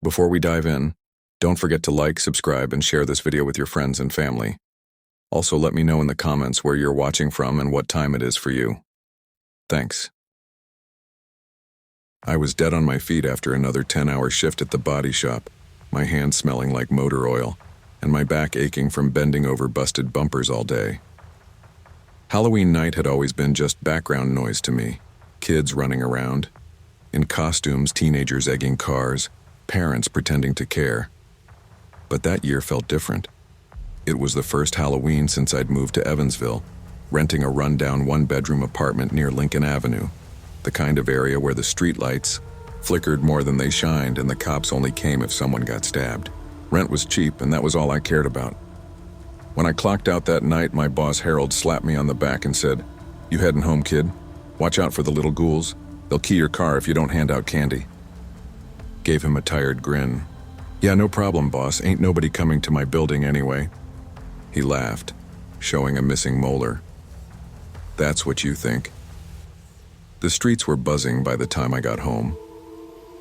Before we dive in, don't forget to like, subscribe, and share this video with your friends and family. Also, let me know in the comments where you're watching from and what time it is for you. Thanks. I was dead on my feet after another 10-hour shift at the body shop, my hands smelling like motor oil, and my back aching from bending over busted bumpers all day. Halloween night had always been just background noise to me. Kids running around, in costumes, teenagers egging cars, parents pretending to care. But that year felt different. It was the first Halloween since I'd moved to Evansville, renting a rundown one-bedroom apartment near Lincoln Avenue, the kind of area where the streetlights flickered more than they shined and the cops only came if someone got stabbed. Rent was cheap, and that was all I cared about. When I clocked out that night, my boss Harold slapped me on the back and said, "You heading home, kid? Watch out for the little ghouls. They'll key your car if you don't hand out candy." Gave him a tired grin. "Yeah, no problem, boss. Ain't nobody coming to my building anyway." He laughed, showing a missing molar. "That's what you think." The streets were buzzing by the time I got home.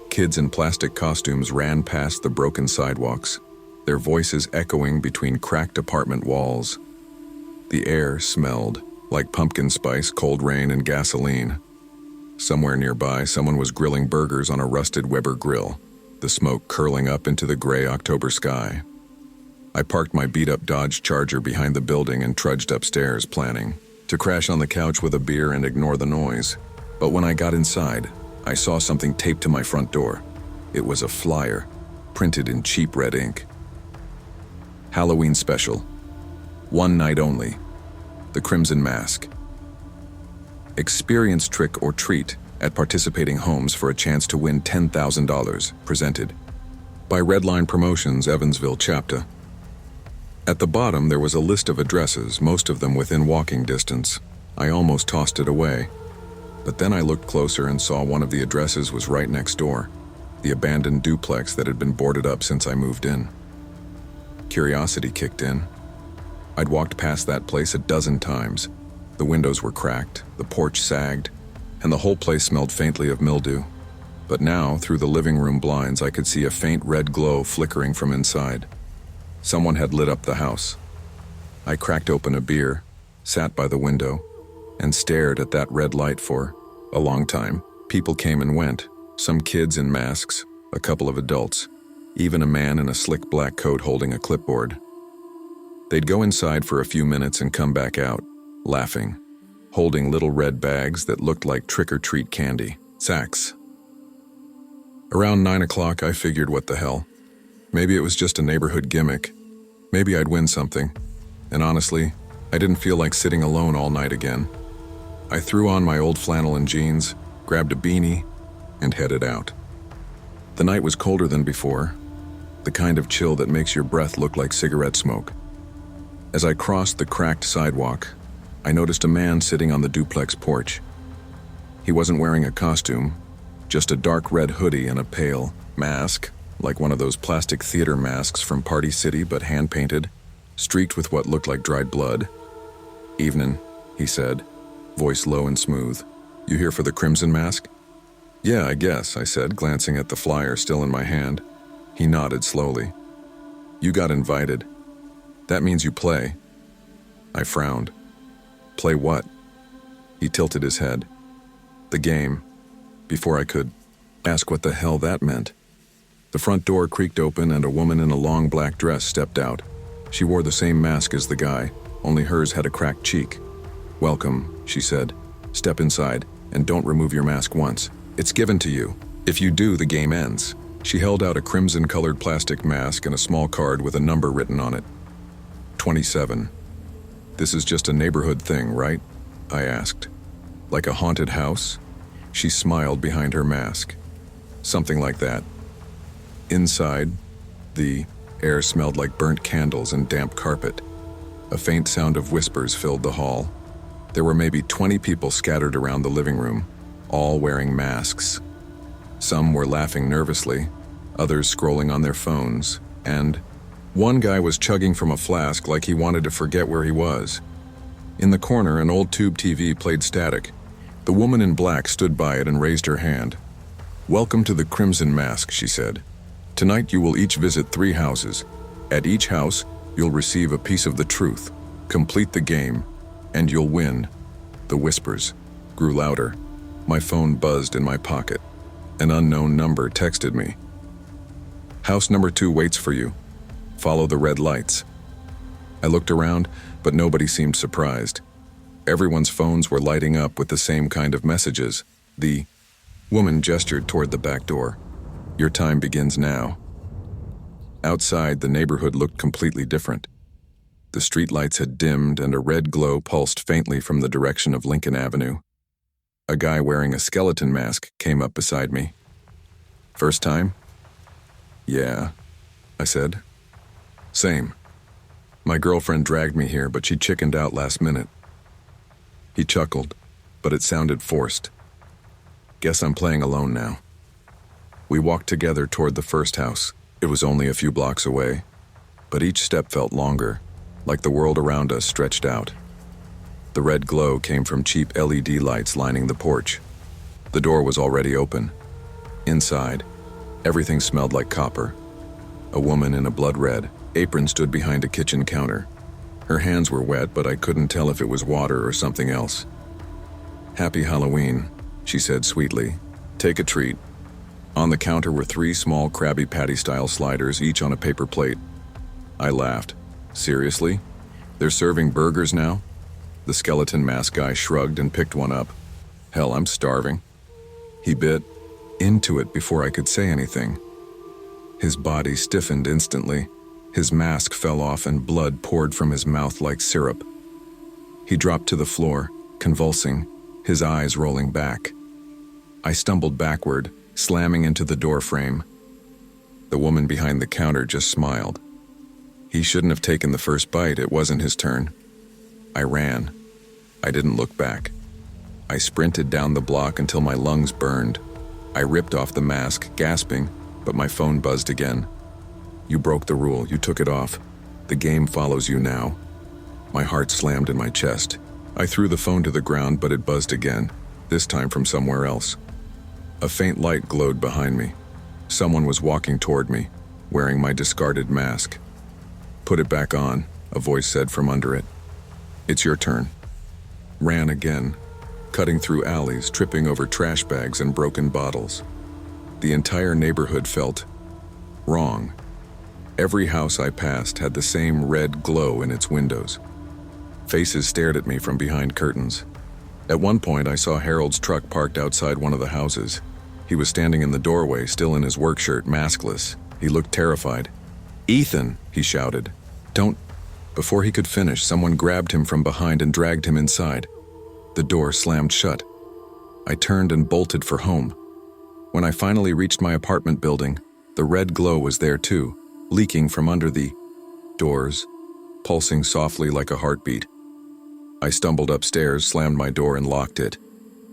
Kids in plastic costumes ran past the broken sidewalks, their voices echoing between cracked apartment walls. The air smelled like pumpkin spice, cold rain, and gasoline. Somewhere nearby, someone was grilling burgers on a rusted Weber grill, the smoke curling up into the gray October sky. I parked my beat-up Dodge Charger behind the building and trudged upstairs, planning to crash on the couch with a beer and ignore the noise. But when I got inside, I saw something taped to my front door. It was a flyer, printed in cheap red ink. Halloween special. One night only. The Crimson Mask. Experience trick or treat at participating homes for a chance to win $10,000, presented by Redline Promotions, Evansville chapter. At the bottom, there was a list of addresses, most of them within walking distance. I almost tossed it away. But then I looked closer and saw one of the addresses was right next door, the abandoned duplex that had been boarded up since I moved in. Curiosity kicked in. I'd walked past that place a dozen times. The windows were cracked, the porch sagged, and the whole place smelled faintly of mildew. But now, through the living room blinds, I could see a faint red glow flickering from inside. Someone had lit up the house. I cracked open a beer, sat by the window, and stared at that red light for a long time. People came and went, some kids in masks, a couple of adults, even a man in a slick black coat holding a clipboard. They'd go inside for a few minutes and come back out, laughing, holding little red bags that looked like trick-or-treat candy, sacks. Around 9 o'clock, I figured, what the hell? Maybe it was just a neighborhood gimmick. Maybe I'd win something. And honestly, I didn't feel like sitting alone all night again. I threw on my old flannel and jeans, grabbed a beanie, and headed out. The night was colder than before, the kind of chill that makes your breath look like cigarette smoke. As I crossed the cracked sidewalk, I noticed a man sitting on the duplex porch. He wasn't wearing a costume, just a dark red hoodie and a pale mask, like one of those plastic theater masks from Party City, but hand-painted, streaked with what looked like dried blood. "Evening," he said, voice low and smooth. "You here for the Crimson Mask?" "Yeah, I guess," I said, glancing at the flyer still in my hand. He nodded slowly. "You got invited. That means you play." I frowned. "Play what?" He tilted his head. "The game," before I could ask what the hell that meant. The front door creaked open and a woman in a long black dress stepped out. She wore the same mask as the guy, only hers had a cracked cheek. "Welcome," she said. "Step inside, and don't remove your mask once. It's given to you. If you do, the game ends." She held out a crimson-colored plastic mask and a small card with a number written on it. 27. "This is just a neighborhood thing, right?" I asked. "Like a haunted house?" She smiled behind her mask. "Something like that." Inside, the air smelled like burnt candles and damp carpet. A faint sound of whispers filled the hall. There were maybe 20 people scattered around the living room, all wearing masks. Some were laughing nervously, others scrolling on their phones, and one guy was chugging from a flask like he wanted to forget where he was. In the corner, an old tube TV played static. The woman in black stood by it and raised her hand. "Welcome to the Crimson Mask," she said. Tonight you will each visit 3 houses. At each house, you'll receive a piece of the truth. Complete the game, and you'll win. The whispers grew louder. My phone buzzed in my pocket. An unknown number texted me. House number 2 waits for you. Follow the red lights. I looked around, but nobody seemed surprised. Everyone's phones were lighting up with the same kind of messages. The woman gestured toward the back door. Your time begins now. Outside, the neighborhood looked completely different. The streetlights had dimmed and a red glow pulsed faintly from the direction of Lincoln Avenue. A guy wearing a skeleton mask came up beside me. First time? Yeah, I said. Same. My girlfriend dragged me here, but she chickened out last minute. He chuckled, but it sounded forced. Guess I'm playing alone now. We walked together toward the first house. It was only a few blocks away, but each step felt longer, like the world around us stretched out. The red glow came from cheap LED lights lining the porch. The door was already open. Inside, everything smelled like copper. A woman in a blood red apron stood behind a kitchen counter. Her hands were wet, but I couldn't tell if it was water or something else. Happy Halloween, she said sweetly. Take a treat. On the counter were 3 small Krabby Patty-style sliders, each on a paper plate. I laughed. Seriously? They're serving burgers now? The skeleton mask guy shrugged and picked one up. Hell, I'm starving. He bit into it before I could say anything. His body stiffened instantly. His mask fell off and blood poured from his mouth like syrup. He dropped to the floor, convulsing, his eyes rolling back. I stumbled backward, slamming into the door frame. The woman behind the counter just smiled. He shouldn't have taken the first bite. It wasn't his turn. I ran. I didn't look back. I sprinted down the block until my lungs burned. I ripped off the mask, gasping, but my phone buzzed again. You broke the rule. You took it off. The game follows you now. My heart slammed in my chest. I threw the phone to the ground, but it buzzed again, this time from somewhere else. A faint light glowed behind me. Someone was walking toward me, wearing my discarded mask. Put it back on, a voice said from under it. It's your turn. Ran again, cutting through alleys, tripping over trash bags and broken bottles. The entire neighborhood felt wrong. Every house I passed had the same red glow in its windows. Faces stared at me from behind curtains. At one point, I saw Harold's truck parked outside one of the houses. He was standing in the doorway, still in his work shirt, maskless. He looked terrified. Ethan, he shouted. Don't. Before he could finish, someone grabbed him from behind and dragged him inside. The door slammed shut. I turned and bolted for home. When I finally reached my apartment building, the red glow was there too, leaking from under the doors, pulsing softly like a heartbeat. I stumbled upstairs, slammed my door and locked it.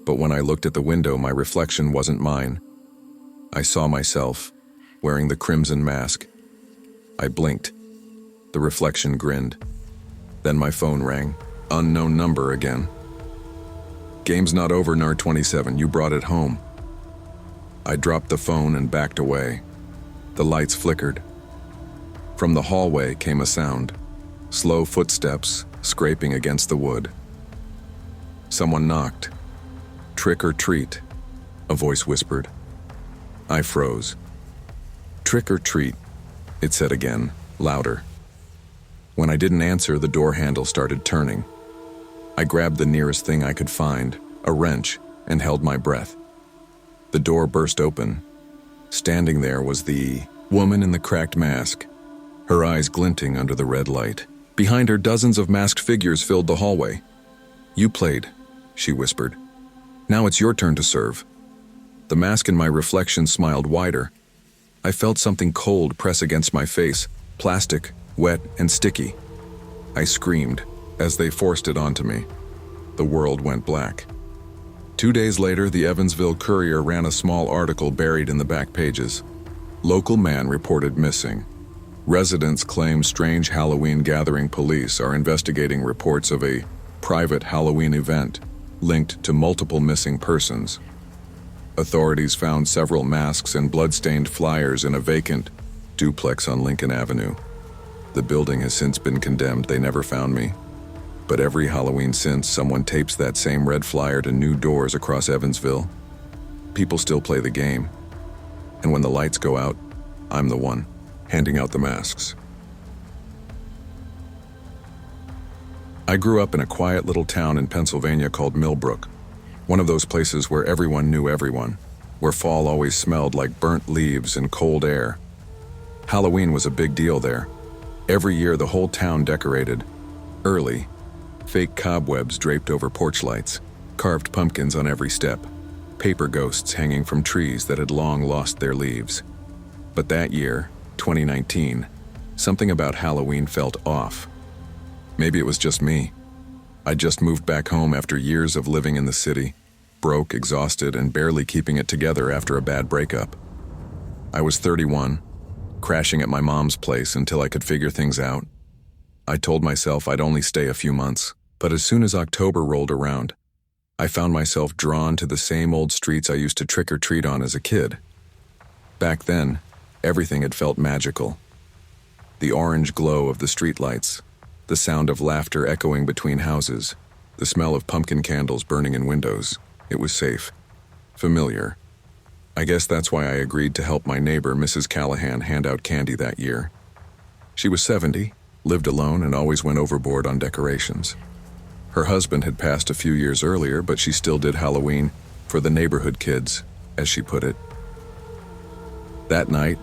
But when I looked at the window, my reflection wasn't mine. I saw myself, wearing the crimson mask. I blinked. The reflection grinned. Then my phone rang. Unknown number again. Game's not over, NAR 27. You brought it home. I dropped the phone and backed away. The lights flickered. From the hallway came a sound. Slow footsteps, scraping against the wood. Someone knocked. Trick or treat, a voice whispered. I froze. Trick or treat, it said again, louder. When I didn't answer, the door handle started turning. I grabbed the nearest thing I could find, a wrench, and held my breath. The door burst open. Standing there was the woman in the cracked mask, her eyes glinting under the red light. Behind her, dozens of masked figures filled the hallway. You played, she whispered. Now it's your turn to serve. The mask in my reflection smiled wider. I felt something cold press against my face, plastic, wet, and sticky. I screamed as they forced it onto me. The world went black. 2 days later, the Evansville Courier ran a small article buried in the back pages. Local man reported missing. Residents claim strange Halloween gathering. Police are investigating reports of a private Halloween event linked to multiple missing persons. Authorities found several masks and blood-stained flyers in a vacant duplex on Lincoln Avenue. The building has since been condemned. They never found me. But every Halloween since, someone tapes that same red flyer to new doors across Evansville. People still play the game. And when the lights go out, I'm the one handing out the masks. I grew up in a quiet little town in Pennsylvania called Millbrook, one of those places where everyone knew everyone, where fall always smelled like burnt leaves and cold air. Halloween was a big deal there. Every year the whole town decorated. Early, fake cobwebs draped over porch lights, carved pumpkins on every step, paper ghosts hanging from trees that had long lost their leaves. But that year, 2019, something about Halloween felt off. Maybe it was just me. I just moved back home after years of living in the city, broke, exhausted, and barely keeping it together after a bad breakup. I was 31, crashing at my mom's place until I could figure things out. I told myself I'd only stay a few months, but as soon as October rolled around, I found myself drawn to the same old streets I used to trick or treat on as a kid. Back then, everything had felt magical. The orange glow of the streetlights, the sound of laughter echoing between houses, the smell of pumpkin candles burning in windows. It was safe, familiar. I guess that's why I agreed to help my neighbor, Mrs. Callahan, hand out candy that year. She was 70, lived alone, and always went overboard on decorations. Her husband had passed a few years earlier, but she still did Halloween for the neighborhood kids, as she put it. That night,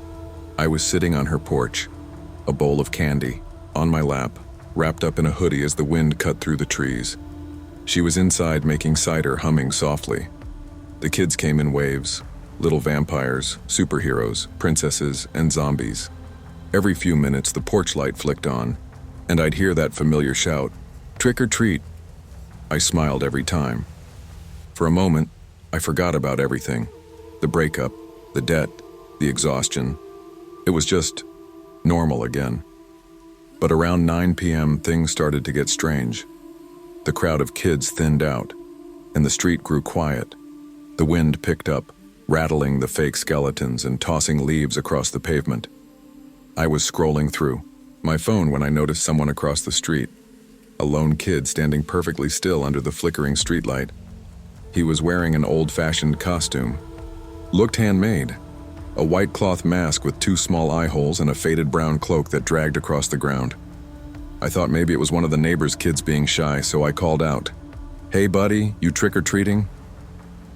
I was sitting on her porch, a bowl of candy, on my lap, wrapped up in a hoodie as the wind cut through the trees. She was inside making cider, humming softly. The kids came in waves, little vampires, superheroes, princesses, and zombies. Every few minutes the porch light flicked on, and I'd hear that familiar shout, "Trick or treat." I smiled every time. For a moment, I forgot about everything. The breakup, the debt, the exhaustion. It was just normal again. But around 9 p.m., things started to get strange. The crowd of kids thinned out, and the street grew quiet. The wind picked up, rattling the fake skeletons and tossing leaves across the pavement. I was scrolling through my phone when I noticed someone across the street, a lone kid standing perfectly still under the flickering streetlight. He was wearing an old-fashioned costume. Looked handmade. A white cloth mask with 2 small eye holes and a faded brown cloak that dragged across the ground. I thought maybe it was one of the neighbors' kids being shy, so I called out, "Hey buddy, you trick-or-treating?"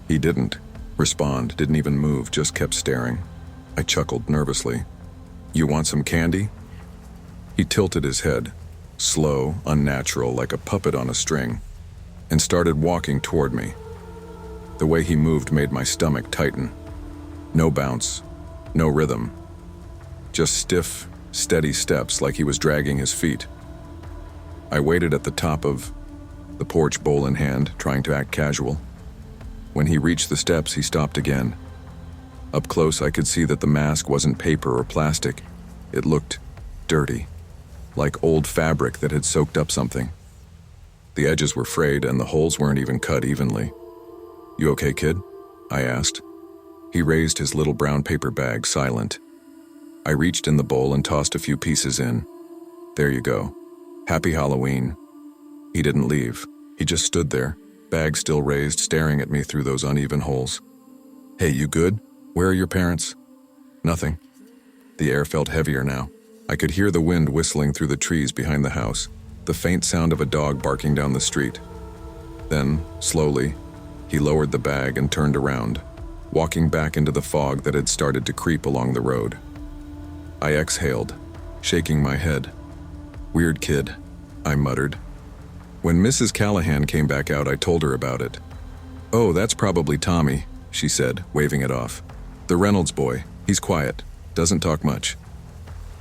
He didn't respond, didn't even move, just kept staring. I chuckled nervously. "You want some candy?" He tilted his head, slow, unnatural, like a puppet on a string, and started walking toward me. The way he moved made my stomach tighten. No bounce, no rhythm. Just stiff, steady steps like he was dragging his feet. I waited at the top of the porch, bowl in hand, trying to act casual. When he reached the steps, he stopped again. Up close, I could see that the mask wasn't paper or plastic. It looked dirty, like old fabric that had soaked up something. The edges were frayed and the holes weren't even cut evenly. "You okay, kid?" I asked. He raised his little brown paper bag, silent. I reached in the bowl and tossed a few pieces in. "There you go. Happy Halloween." He didn't leave. He just stood there, bag still raised, staring at me through those uneven holes. "Hey, you good? Where are your parents?" "Nothing." The air felt heavier now. I could hear the wind whistling through the trees behind the house, the faint sound of a dog barking down the street. Then, slowly, he lowered the bag and turned around, walking back into the fog that had started to creep along the road. I exhaled, shaking my head. "Weird kid," I muttered. When Mrs. Callahan came back out, I told her about it. "Oh, that's probably Tommy," she said, waving it off. "The Reynolds boy. He's quiet, doesn't talk much."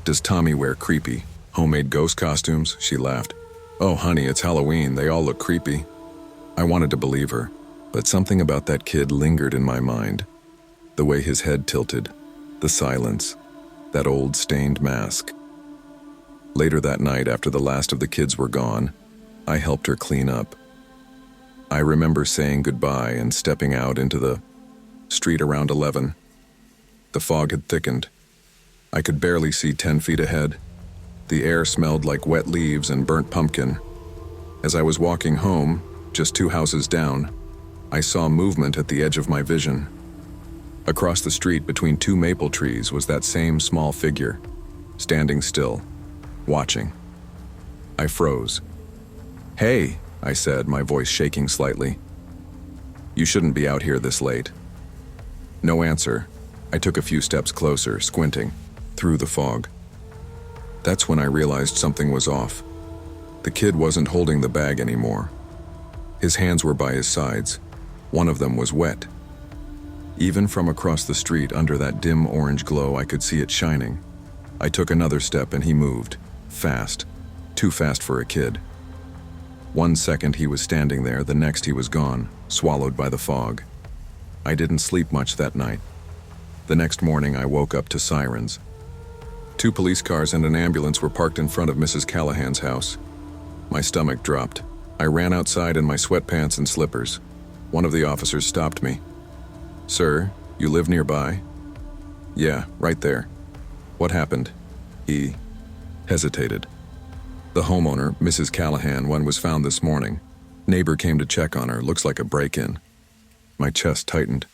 "Does Tommy wear creepy, homemade ghost costumes?" She laughed. "Oh, honey, it's Halloween. They all look creepy." I wanted to believe her, but something about that kid lingered in my mind. The way his head tilted, the silence, that old stained mask. Later that night, after the last of the kids were gone, I helped her clean up. I remember saying goodbye and stepping out into the street around 11. The fog had thickened. I could barely see 10 feet ahead. The air smelled like wet leaves and burnt pumpkin. As I was walking home, just 2 houses down, I saw movement at the edge of my vision. Across the street between 2 maple trees was that same small figure, standing still, watching. I froze. "Hey," I said, my voice shaking slightly. "You shouldn't be out here this late." No answer. I took a few steps closer, squinting, through the fog. That's when I realized something was off. The kid wasn't holding the bag anymore. His hands were by his sides. One of them was wet. Even from across the street under that dim orange glow, I could see it shining. I took another step and he moved, fast, too fast for a kid. 1 second he was standing there, the next he was gone, swallowed by the fog. I didn't sleep much that night. The next morning I woke up to sirens. 2 police cars and an ambulance were parked in front of Mrs. Callahan's house. My stomach dropped. I ran outside in my sweatpants and slippers. One of the officers stopped me. "Sir, you live nearby?" "Yeah, right there." "What happened?" He hesitated. "The homeowner, Mrs. Callahan, one was found this morning. Neighbor came to check on her. Looks like a break-in." My chest tightened.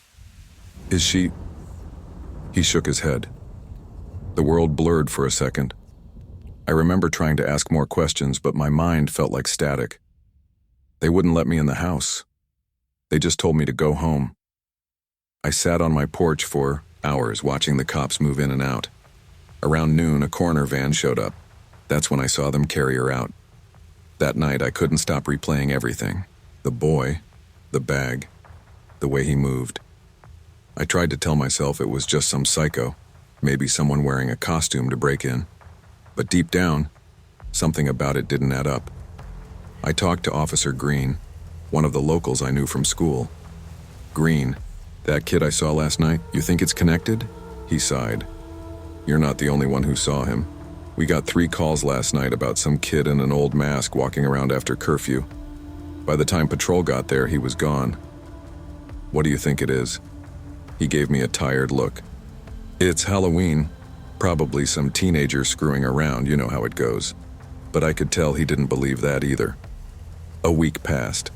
"Is she—" He shook his head. The world blurred for a second. I remember trying to ask more questions, but my mind felt like static. They wouldn't let me in the house. They just told me to go home. I sat on my porch for hours watching the cops move in and out. Around noon, a coroner van showed up. That's when I saw them carry her out. That night, I couldn't stop replaying everything. The boy, the bag, the way he moved. I tried to tell myself it was just some psycho, maybe someone wearing a costume to break in. But deep down, something about it didn't add up. I talked to Officer Green, one of the locals I knew from school. "Green, that kid I saw last night, you think it's connected?" He sighed. "You're not the only one who saw him. We got 3 calls last night about some kid in an old mask walking around after curfew. By the time patrol got there, he was gone." "What do you think it is?" He gave me a tired look. "It's Halloween. Probably some teenager screwing around, you know how it goes." But I could tell he didn't believe that either. A week passed.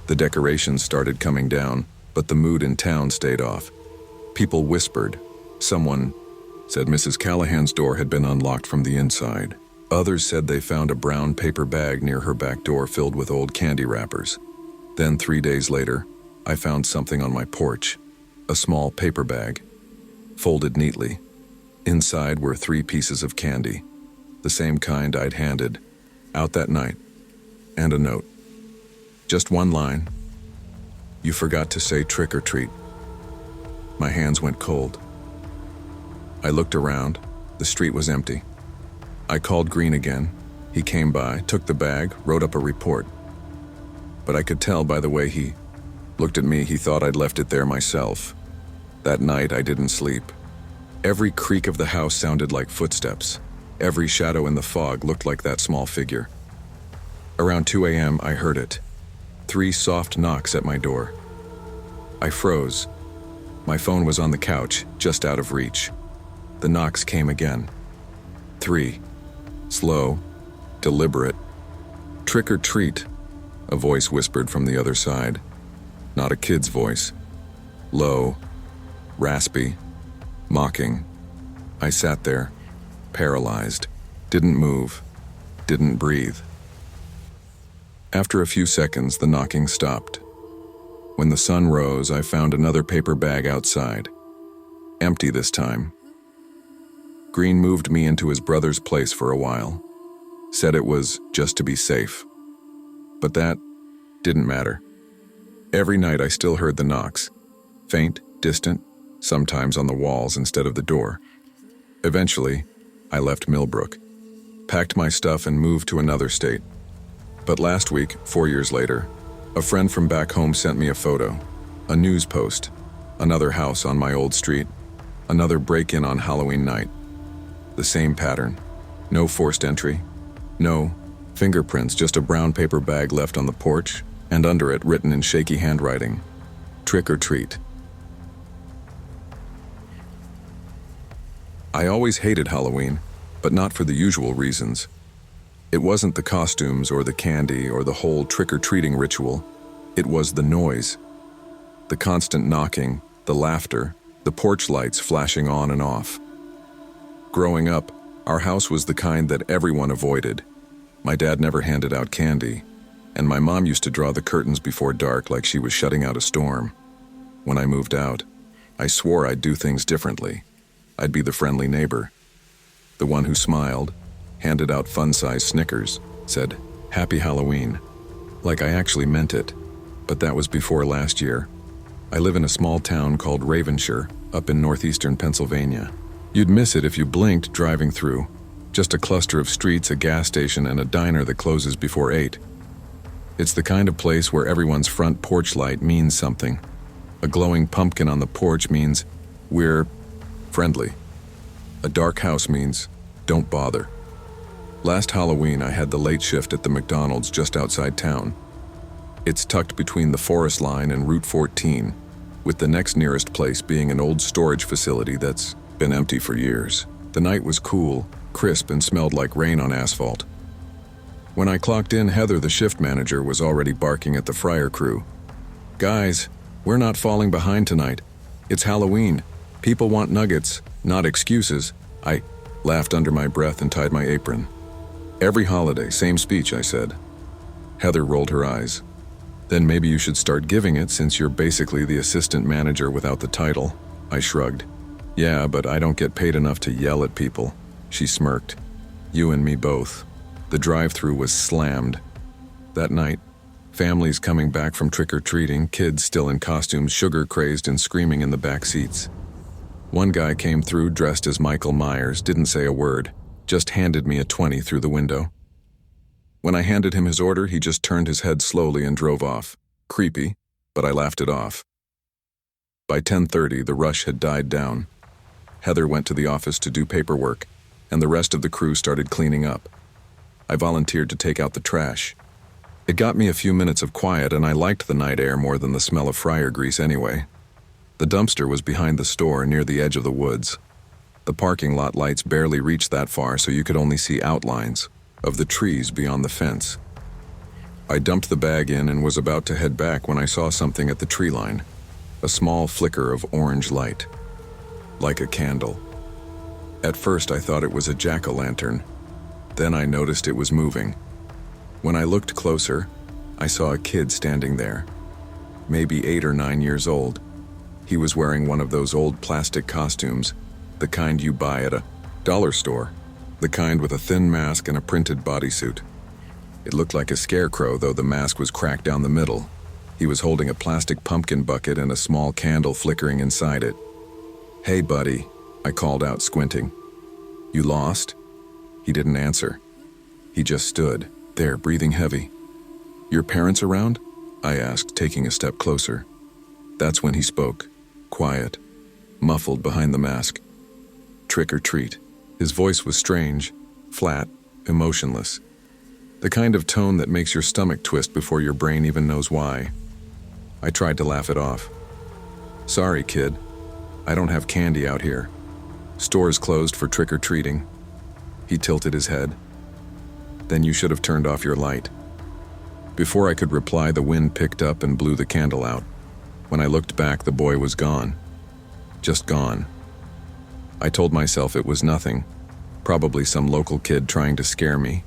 The decorations started coming down, but the mood in town stayed off. People whispered. Someone said Mrs. Callahan's door had been unlocked from the inside. Others said they found a brown paper bag near her back door filled with old candy wrappers. Then 3 days later, I found something on my porch. A small paper bag, folded neatly. Inside were 3 pieces of candy, the same kind I'd handed out that night, and a note. Just one line. "You forgot to say trick or treat." My hands went cold. I looked around. The street was empty. I called Green again. He came by, took the bag, wrote up a report. But I could tell by the way he looked at me, he thought I'd left it there myself. That night, I didn't sleep. Every creak of the house sounded like footsteps. Every shadow in the fog looked like that small figure. Around 2 a.m., I heard it. 3 soft knocks at my door. I froze. My phone was on the couch, just out of reach. The knocks came again. 3. Slow, deliberate. "Trick or treat," a voice whispered from the other side. Not a kid's voice. Low, raspy, mocking. I sat there, paralyzed, didn't move, didn't breathe. After a few seconds, the knocking stopped. When the sun rose, I found another paper bag outside. Empty this time. Green moved me into his brother's place for a while. Said it was just to be safe. But that didn't matter. Every night I still heard the knocks. Faint, distant, sometimes on the walls instead of the door. Eventually, I left Millbrook, packed my stuff and moved to another state. But last week, 4 years later, a friend from back home sent me a photo, a news post, another house on my old street, another break-in on Halloween night. The same pattern. No forced entry. No fingerprints, just a brown paper bag left on the porch, and under it written in shaky handwriting, "Trick or treat." I always hated Halloween, but not for the usual reasons. It wasn't the costumes or the candy or the whole trick-or-treating ritual. It was the noise. The constant knocking, the laughter, the porch lights flashing on and off. Growing up, our house was the kind that everyone avoided. My dad never handed out candy, and my mom used to draw the curtains before dark like she was shutting out a storm. When I moved out, I swore I'd do things differently. I'd be the friendly neighbor, the one who smiled, handed out fun-sized Snickers, said, "Happy Halloween," like I actually meant it. But that was before last year. I live in a small town called Ravenshire, up in northeastern Pennsylvania. You'd miss it if you blinked driving through. Just a cluster of streets, a gas station, and a diner that closes before 8. It's the kind of place where everyone's front porch light means something. A glowing pumpkin on the porch means we're friendly. A dark house means don't bother. Last Halloween, I had the late shift at the McDonald's just outside town. It's tucked between the Forest Line and Route 14, with the next nearest place being an old storage facility that's been empty for years. The night was cool, crisp, and smelled like rain on asphalt. When I clocked in, Heather, the shift manager, was already barking at the fryer crew. "Guys, we're not falling behind tonight. It's Halloween. People want nuggets, not excuses." I laughed under my breath and tied my apron. "Every holiday, same speech," I said. Heather rolled her eyes. "Then maybe you should start giving it since you're basically the assistant manager without the title." I shrugged. "Yeah, but I don't get paid enough to yell at people." She smirked. "You and me both." The drive-thru was slammed. That night, families coming back from trick-or-treating, kids still in costumes, sugar-crazed and screaming in the back seats. One guy came through dressed as Michael Myers, didn't say a word, just handed me a 20 through the window. When I handed him his order, he just turned his head slowly and drove off. Creepy, but I laughed it off. By 10:30, the rush had died down. Heather went to the office to do paperwork, and the rest of the crew started cleaning up. I volunteered to take out the trash. It got me a few minutes of quiet, and I liked the night air more than the smell of fryer grease anyway. The dumpster was behind the store near the edge of the woods. The parking lot lights barely reached that far, so you could only see outlines of the trees beyond the fence. I dumped the bag in and was about to head back when I saw something at the tree line. A small flicker of orange light, like a candle. At first I thought it was a jack-o'-lantern. Then I noticed it was moving. When I looked closer, I saw a kid standing there, maybe 8 or 9 years old. He was wearing one of those old plastic costumes, the kind you buy at a dollar store, the kind with a thin mask and a printed bodysuit. It looked like a scarecrow, though the mask was cracked down the middle. He was holding a plastic pumpkin bucket and a small candle flickering inside it. "Hey, buddy," I called out, squinting. "You lost?" He didn't answer. He just stood there, breathing heavy. "Your parents around?" I asked, taking a step closer. That's when he spoke, quiet, muffled behind the mask. "Trick or treat." His voice was strange, flat, emotionless. The kind of tone that makes your stomach twist before your brain even knows why. I tried to laugh it off. "Sorry, kid. I don't have candy out here. Stores closed for trick-or-treating." He tilted his head. "Then you should have turned off your light." Before I could reply, the wind picked up and blew the candle out. When I looked back, the boy was gone. Just gone. I told myself it was nothing, probably some local kid trying to scare me.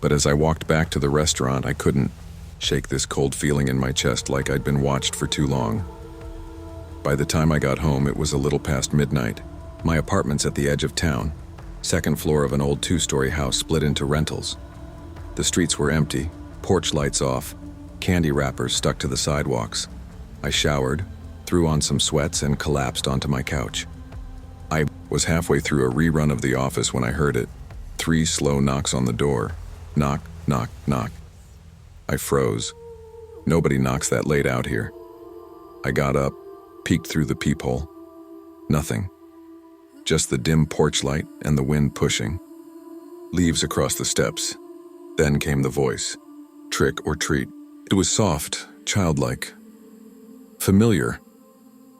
But as I walked back to the restaurant, I couldn't shake this cold feeling in my chest like I'd been watched for too long. By the time I got home, it was a little past midnight. My apartment's at the edge of town, second floor of an old 2-story house split into rentals. The streets were empty, porch lights off, candy wrappers stuck to the sidewalks. I showered, threw on some sweats, and collapsed onto my couch. I was halfway through a rerun of The Office when I heard it. 3 slow knocks on the door. Knock, knock, knock. I froze. Nobody knocks that late out here. I got up, peeked through the peephole. Nothing. Just the dim porch light and the wind pushing. Leaves across the steps. Then came the voice. Trick or treat. It was soft, childlike. Familiar.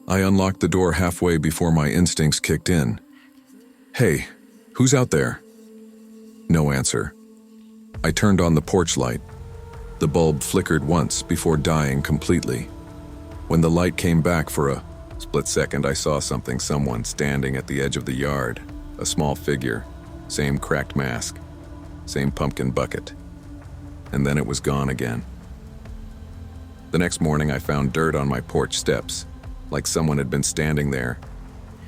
I unlocked the door halfway before my instincts kicked in. "Hey, who's out there?" No answer. I turned on the porch light. The bulb flickered once before dying completely. When the light came back for a split second, I saw someone standing at the edge of the yard. A small figure, same cracked mask, same pumpkin bucket. And then it was gone again. The next morning I found dirt on my porch steps, like someone had been standing there,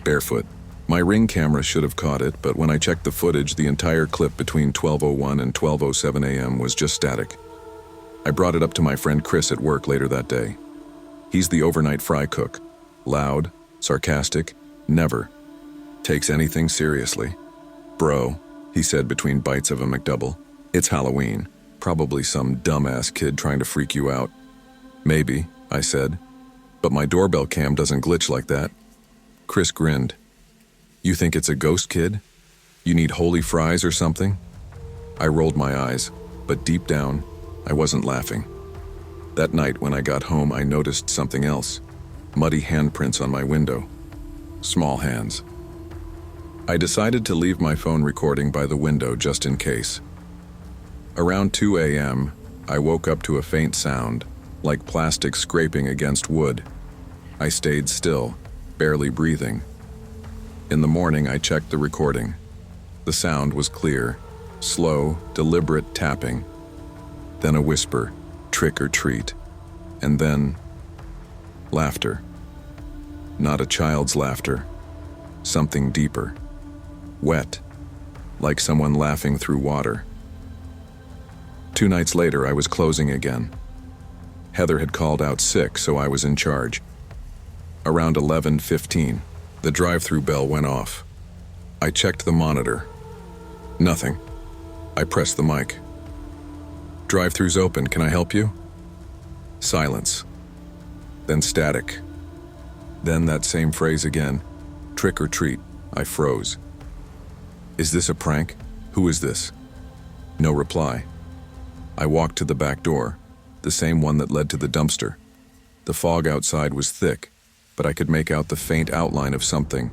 barefoot. My Ring camera should have caught it, but when I checked the footage, the entire clip between 12:01 and 12:07 a.m. was just static. I brought it up to my friend Chris at work later that day. He's the overnight fry cook. Loud, sarcastic, never takes anything seriously. "Bro," he said between bites of a McDouble, "it's Halloween. Probably some dumbass kid trying to freak you out." "Maybe," I said, "but my doorbell cam doesn't glitch like that." Chris grinned. "You think it's a ghost kid? You need holy fries or something?" I rolled my eyes, but deep down, I wasn't laughing. That night when I got home, I noticed something else. Muddy handprints on my window. Small hands. I decided to leave my phone recording by the window just in case. Around 2 a.m., I woke up to a faint sound, like plastic scraping against wood. I stayed still, barely breathing. In the morning, I checked the recording. The sound was clear, slow, deliberate tapping. Then a whisper, "Trick or treat." And then laughter. Not a child's laughter. Something deeper. Wet. Like someone laughing through water. 2 nights later, I was closing again. Heather had called out sick, so I was in charge. Around 11:15, the drive-through bell went off. I checked the monitor. Nothing. I pressed the mic. "Drive-thru's open, can I help you?" Silence. Then static. Then that same phrase again. "Trick or treat." I froze. "Is this a prank? Who is this?" No reply. I walked to the back door, the same one that led to the dumpster. The fog outside was thick, but I could make out the faint outline of something.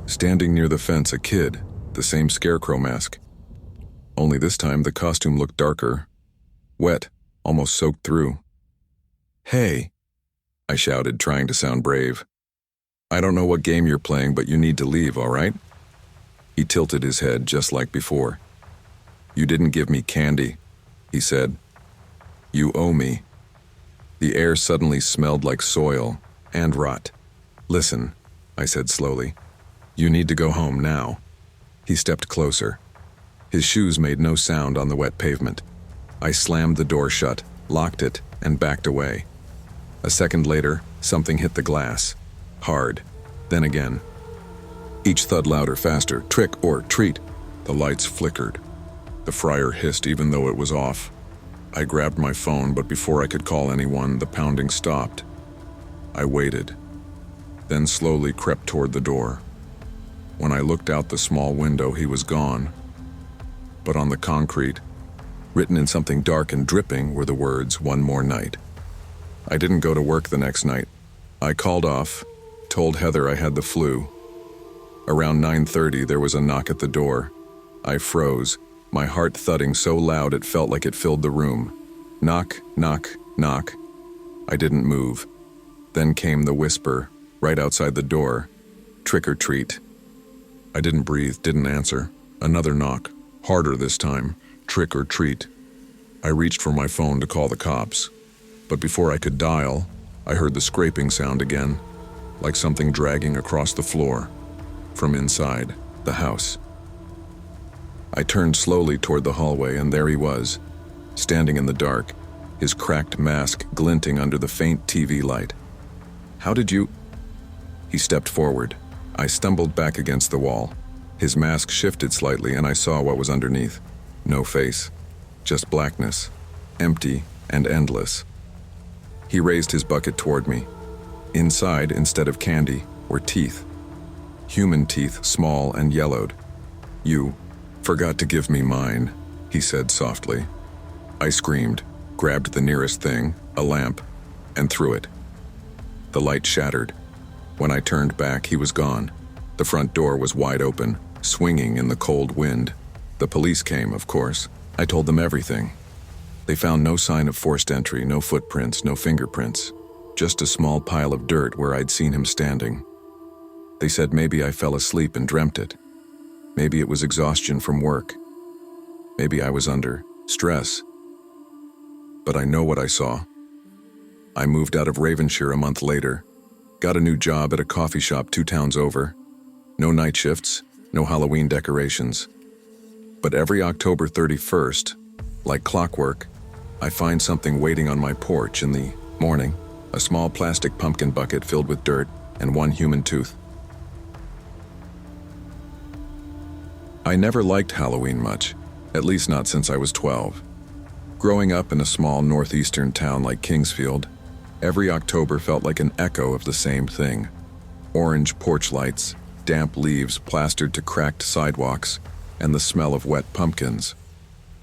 Standing near the fence, a kid, the same scarecrow mask. Only this time the costume looked darker, wet, almost soaked through. "Hey," I shouted, trying to sound brave. "I don't know what game you're playing, but you need to leave, all right?" He tilted his head just like before. "You didn't give me candy," he said. "You owe me." The air suddenly smelled like soil and rot. "Listen," I said slowly. "You need to go home now." He stepped closer. His shoes made no sound on the wet pavement. I slammed the door shut, locked it, and backed away. A second later, something hit the glass. Hard. Then again. Each thud louder, faster. "Trick or treat." The lights flickered. The fryer hissed even though it was off. I grabbed my phone, but before I could call anyone, the pounding stopped. I waited, then slowly crept toward the door. When I looked out the small window, he was gone. But on the concrete, written in something dark and dripping, were the words, "One more night." I didn't go to work the next night. I called off, told Heather I had the flu. Around 9:30, there was a knock at the door. I froze, my heart thudding so loud it felt like it filled the room. Knock, knock, knock. I didn't move. Then came the whisper, right outside the door, "Trick or treat." I didn't breathe, didn't answer. Another knock, harder this time, "Trick or treat." I reached for my phone to call the cops. But before I could dial, I heard the scraping sound again, like something dragging across the floor, from inside the house. I turned slowly toward the hallway, and there he was, standing in the dark, his cracked mask glinting under the faint TV light. "How did you—" He stepped forward. I stumbled back against the wall. His mask shifted slightly, and I saw what was underneath. No face, just blackness, empty and endless. He raised his bucket toward me. Inside, instead of candy, were teeth. Human teeth, small and yellowed. "You forgot to give me mine," he said softly. I screamed, grabbed the nearest thing, a lamp, and threw it. The light shattered. When I turned back, he was gone. The front door was wide open, swinging in the cold wind. The police came, of course. I told them everything. They found no sign of forced entry, no footprints, no fingerprints. Just a small pile of dirt where I'd seen him standing. They said maybe I fell asleep and dreamt it. Maybe it was exhaustion from work. Maybe I was under stress. But I know what I saw. I moved out of Ravenshire a month later, got a new job at a coffee shop 2 towns over. No night shifts, no Halloween decorations. But every October 31st, like clockwork, I find something waiting on my porch in the morning, a small plastic pumpkin bucket filled with dirt and 1 human tooth. I never liked Halloween much, at least not since I was 12. Growing up in a small northeastern town like Kingsfield, every October felt like an echo of the same thing. Orange porch lights, damp leaves plastered to cracked sidewalks, and the smell of wet pumpkins.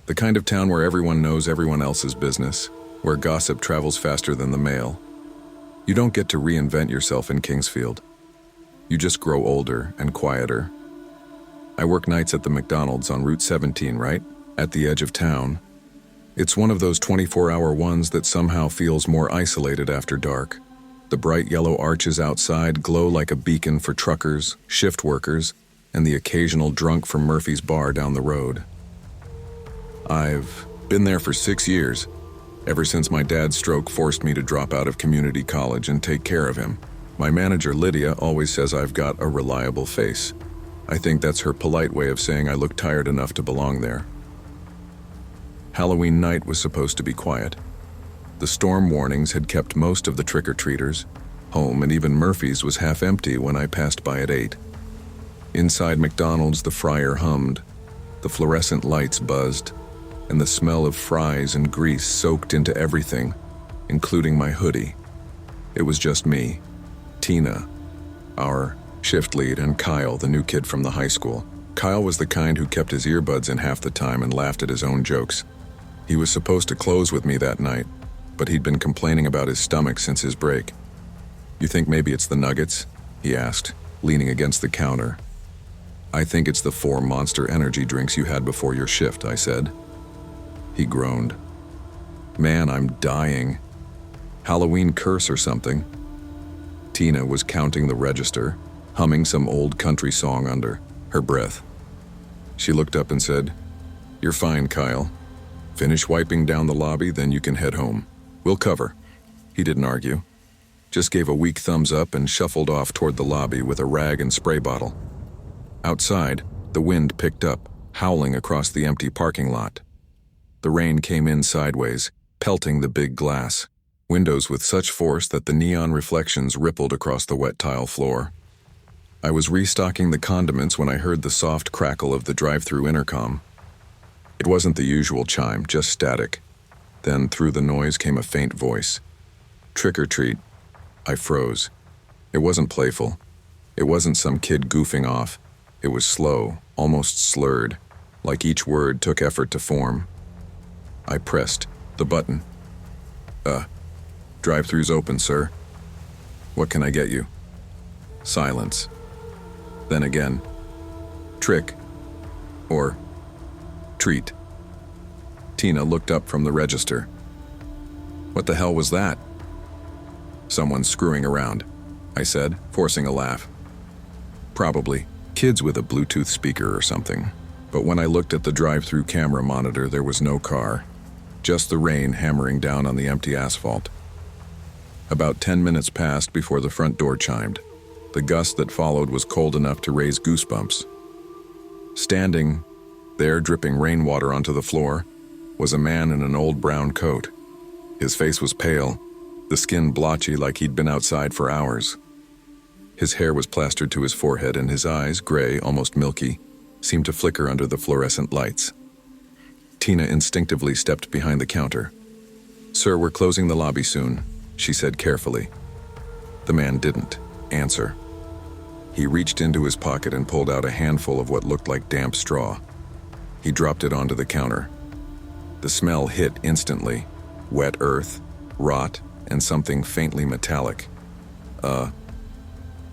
The kind of town where everyone knows everyone else's business, where gossip travels faster than the mail. You don't get to reinvent yourself in Kingsfield. You just grow older and quieter. I work nights at the McDonald's on Route 17, right? At the edge of town. It's one of those 24-hour ones that somehow feels more isolated after dark. The bright yellow arches outside glow like a beacon for truckers, shift workers, and the occasional drunk from Murphy's bar down the road. I've been there for 6 years, ever since my dad's stroke forced me to drop out of community college and take care of him. My manager, Lydia, always says I've got a reliable face. I think that's her polite way of saying I look tired enough to belong there. Halloween night was supposed to be quiet. The storm warnings had kept most of the trick-or-treaters home, and even Murphy's was half empty when I passed by at 8. Inside McDonald's, the fryer hummed, the fluorescent lights buzzed, and the smell of fries and grease soaked into everything, including my hoodie. It was just me, Tina, our shift lead, and Kyle, the new kid from the high school. Kyle was the kind who kept his earbuds in half the time and laughed at his own jokes. He was supposed to close with me that night, but he'd been complaining about his stomach since his break. "You think maybe it's the nuggets?" he asked, leaning against the counter. "I think it's the 4 Monster energy drinks you had before your shift," I said. He groaned. "Man, I'm dying. Halloween curse or something." Tina was counting the register, humming some old country song under her breath. She looked up and said, "You're fine, Kyle. Finish wiping down the lobby, then you can head home. We'll cover." He didn't argue, just gave a weak thumbs up and shuffled off toward the lobby with a rag and spray bottle. Outside, the wind picked up, howling across the empty parking lot. The rain came in sideways, pelting the big glass windows with such force that the neon reflections rippled across the wet tile floor. I was restocking the condiments when I heard the soft crackle of the drive-through intercom. It wasn't the usual chime, just static. Then through the noise came a faint voice. "Trick or treat." I froze. It wasn't playful. It wasn't some kid goofing off. It was slow, almost slurred, like each word took effort to form. I pressed the button. "Drive-thru's open, sir. What can I get you?" Silence. Then again. "Trick or treat." Tina looked up from the register. "What the hell was that?" "Someone screwing around," I said, forcing a laugh. "Probably kids with a Bluetooth speaker or something." But when I looked at the drive-through camera monitor, there was no car, just the rain hammering down on the empty asphalt. About 10 minutes passed before the front door chimed. The gust that followed was cold enough to raise goosebumps. Standing there, dripping rainwater onto the floor, was a man in an old brown coat. His face was pale, the skin blotchy like he'd been outside for hours. His hair was plastered to his forehead, and his eyes, gray, almost milky, seemed to flicker under the fluorescent lights. Tina instinctively stepped behind the counter. "Sir, we're closing the lobby soon," she said carefully. The man didn't answer. He reached into his pocket and pulled out a handful of what looked like damp straw. He dropped it onto the counter. The smell hit instantly. Wet earth, rot, and something faintly metallic.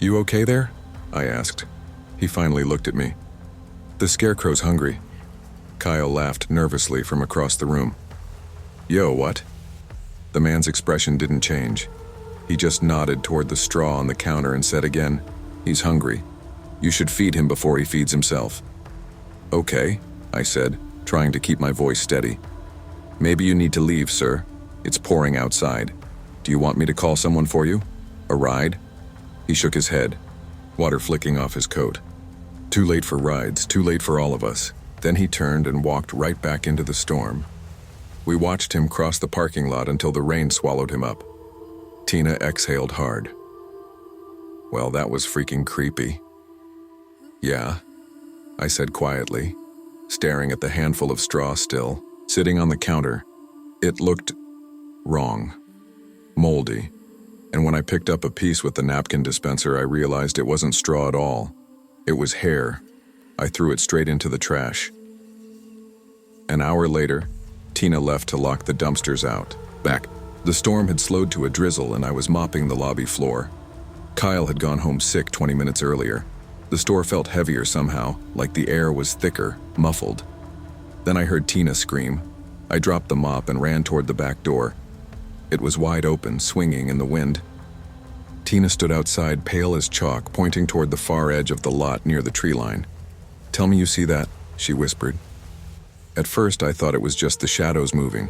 You okay there?" I asked. He finally looked at me. The scarecrow's hungry. Kyle laughed nervously from across the room. Yo, what? The man's expression didn't change. He just nodded toward the straw on the counter and said again, he's hungry. You should feed him before he feeds himself. Okay, I said, trying to keep my voice steady. Maybe you need to leave, sir. It's pouring outside. Do you want me to call someone for you? A ride? He shook his head, water flicking off his coat. Too late for rides, too late for all of us. Then he turned and walked right back into the storm. We watched him cross the parking lot until the rain swallowed him up. Tina exhaled hard. Well, that was freaking creepy. Yeah, I said quietly, staring at the handful of straw still, sitting on the counter. It looked wrong, moldy, and when I picked up a piece with the napkin dispenser, I realized it wasn't straw at all. It was hair. I threw it straight into the trash. An hour later, Tina left to lock the dumpsters out. Back. The storm had slowed to a drizzle and I was mopping the lobby floor. Kyle had gone home sick 20 minutes earlier. The store felt heavier somehow, like the air was thicker, muffled. Then I heard Tina scream. I dropped the mop and ran toward the back door. It was wide open, swinging in the wind. Tina stood outside, pale as chalk, pointing toward the far edge of the lot near the tree line. Tell me you see that, she whispered. At first I thought it was just the shadows moving,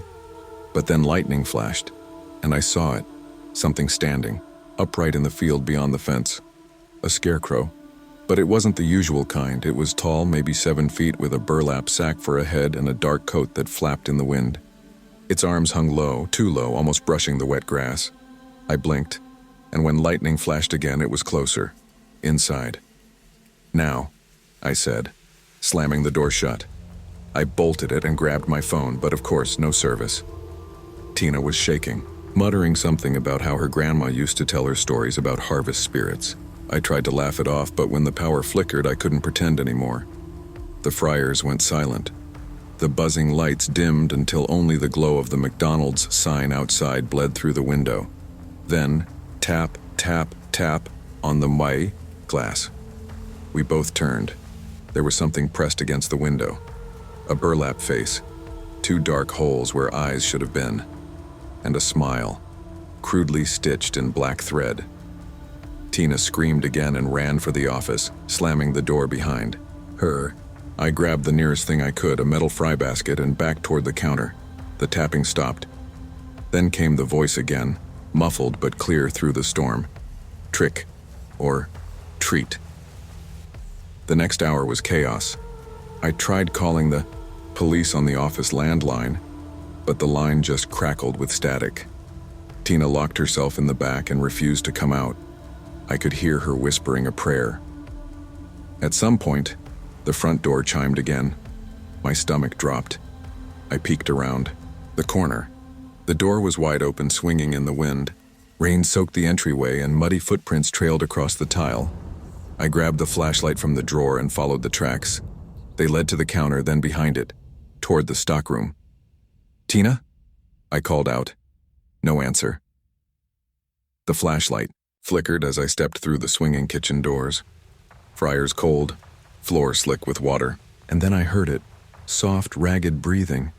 but then lightning flashed, and I saw it, something standing, upright in the field beyond the fence. A scarecrow. But it wasn't the usual kind. It was tall, maybe 7 feet, with a burlap sack for a head and a dark coat that flapped in the wind. Its arms hung low, too low, almost brushing the wet grass. I blinked, and when lightning flashed again, it was closer, inside. Now, I said, slamming the door shut. I bolted it and grabbed my phone, but of course, no service. Tina was shaking, muttering something about how her grandma used to tell her stories about harvest spirits. I tried to laugh it off, but when the power flickered, I couldn't pretend anymore. The fryers went silent. The buzzing lights dimmed until only the glow of the McDonald's sign outside bled through the window. Then, tap, tap, tap on the white glass. We both turned. There was something pressed against the window. A burlap face, 2 dark holes where eyes should have been, and a smile, crudely stitched in black thread. Tina screamed again and ran for the office, slamming the door behind her. I grabbed the nearest thing I could, a metal fry basket, and backed toward the counter. The tapping stopped. Then came the voice again, muffled but clear through the storm. Trick, or treat. The next hour was chaos. I tried calling the police on the office landline, but the line just crackled with static. Tina locked herself in the back and refused to come out. I could hear her whispering a prayer. At some point, the front door chimed again. My stomach dropped. I peeked around the corner. The door was wide open, swinging in the wind. Rain soaked the entryway and muddy footprints trailed across the tile. I grabbed the flashlight from the drawer and followed the tracks. They led to the counter, then behind it, toward the stockroom. Tina? I called out. No answer. The flashlight flickered as I stepped through the swinging kitchen doors. Fryers cold, floor slick with water, and then I heard it, soft, ragged breathing.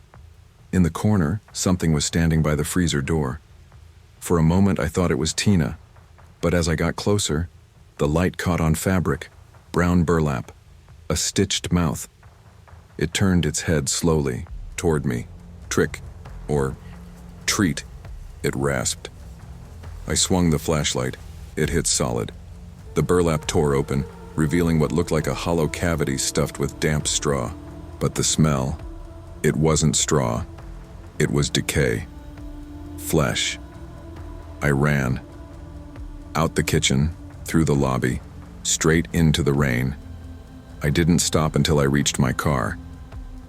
In the corner, something was standing by the freezer door. For a moment, I thought it was Tina, but as I got closer, the light caught on fabric, brown burlap, a stitched mouth. It turned its head slowly toward me. Trick, or treat, it rasped. I swung the flashlight. It hit solid. The burlap tore open, revealing what looked like a hollow cavity stuffed with damp straw. But the smell, it wasn't straw. It was decay. Flesh. I ran. Out the kitchen, through the lobby, straight into the rain. I didn't stop until I reached my car.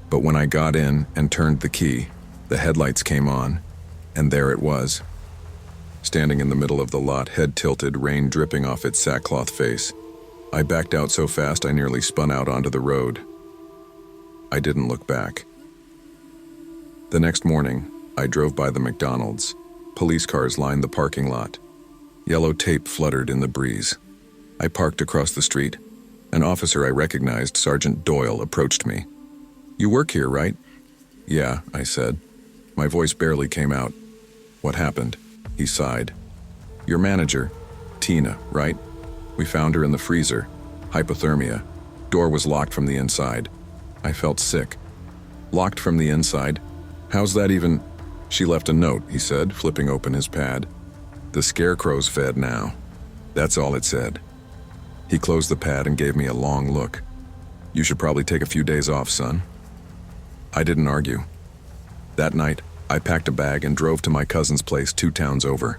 But when I got in and turned the key, the headlights came on, and there it was. Standing in the middle of the lot, head tilted, rain dripping off its sackcloth face. I backed out so fast I nearly spun out onto the road. I didn't look back. The next morning, I drove by the McDonald's. Police cars lined the parking lot. Yellow tape fluttered in the breeze. I parked across the street, An officer I recognized, Sergeant Doyle, approached me. "You work here, right?" "Yeah," I said. My voice barely came out. "What happened?" He sighed. "Your manager, Tina, right? We found her in the freezer. Hypothermia. Door was locked from the inside." I felt sick. "Locked from the inside? How's that even—" "She left a note," he said, flipping open his pad. "The scarecrow's fed now." That's all it said. He closed the pad and gave me a long look. "You should probably take a few days off, son." I didn't argue. That night, I packed a bag and drove to my cousin's place 2 towns over.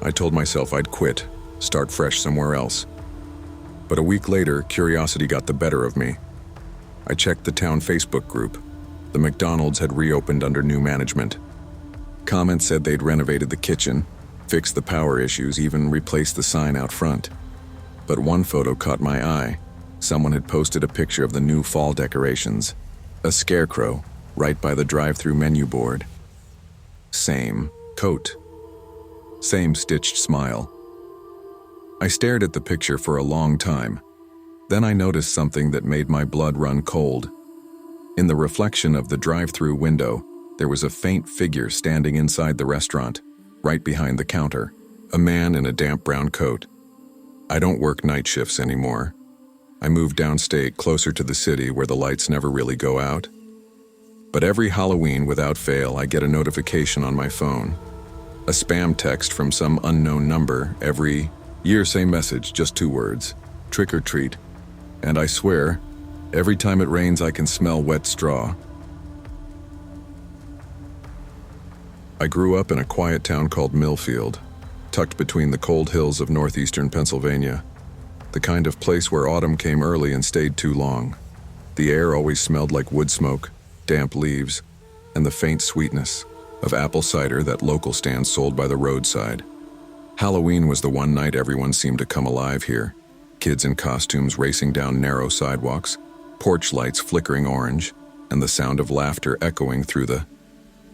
I told myself I'd quit, start fresh somewhere else. But a week later, curiosity got the better of me. I checked the town Facebook group. The McDonald's had reopened under new management. Comments said they'd renovated the kitchen, fixed the power issues, even replaced the sign out front. But one photo caught my eye. Someone had posted a picture of the new fall decorations. A scarecrow, right by the drive-through menu board. Same coat. Same stitched smile. I stared at the picture for a long time. Then I noticed something that made my blood run cold. In the reflection of the drive-through window, there was a faint figure standing inside the restaurant, right behind the counter. A man in a damp brown coat. I don't work night shifts anymore. I moved downstate, closer to the city where the lights never really go out. But every Halloween, without fail, I get a notification on my phone. A spam text from some unknown number every year, same message, just 2 words. Trick or treat. And I swear, every time it rains I can smell wet straw. I grew up in a quiet town called Millfield, tucked between the cold hills of northeastern Pennsylvania. The kind of place where autumn came early and stayed too long. The air always smelled like wood smoke, damp leaves, and the faint sweetness of apple cider that local stands sold by the roadside. Halloween was the one night everyone seemed to come alive here. Kids in costumes racing down narrow sidewalks, porch lights flickering orange, and the sound of laughter echoing through the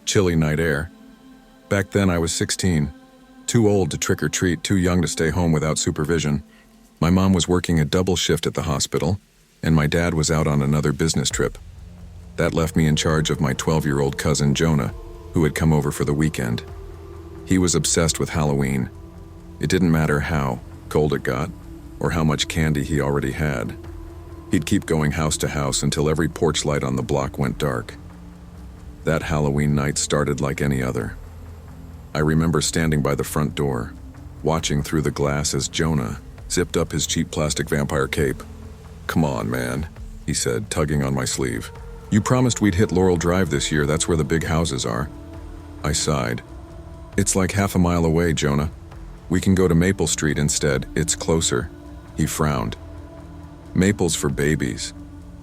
chilly night air. Back then I was 16, too old to trick or treat, too young to stay home without supervision. My mom was working a double shift at the hospital, and my dad was out on another business trip. That left me in charge of my 12-year-old cousin Jonah, who had come over for the weekend. He was obsessed with Halloween. It didn't matter how cold it got, or how much candy he already had. He'd keep going house to house until every porch light on the block went dark. That Halloween night started like any other. I remember standing by the front door, watching through the glass as Jonah zipped up his cheap plastic vampire cape. "Come on, man," he said, tugging on my sleeve. "You promised we'd hit Laurel Drive this year, that's where the big houses are." I sighed. "It's like half a mile away, Jonah. We can go to Maple Street instead, it's closer." He frowned. "Maple's for babies.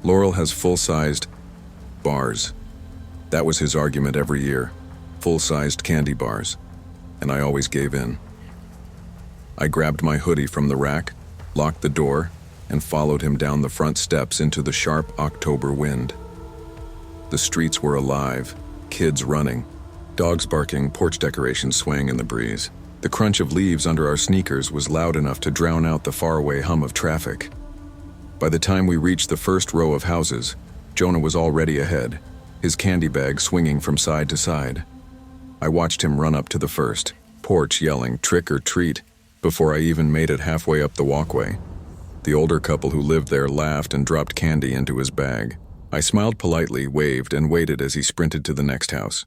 Laurel has full-sized bars." That was his argument every year. Full-sized candy bars. And I always gave in. I grabbed my hoodie from the rack, locked the door, and followed him down the front steps into the sharp October wind. The streets were alive, kids running, dogs barking, porch decorations swaying in the breeze. The crunch of leaves under our sneakers was loud enough to drown out the faraway hum of traffic. By the time we reached the first row of houses, Jonah was already ahead, his candy bag swinging from side to side. I watched him run up to the first porch yelling, "Trick or treat," before I even made it halfway up the walkway. The older couple who lived there laughed and dropped candy into his bag. I smiled politely, waved, and waited as he sprinted to the next house.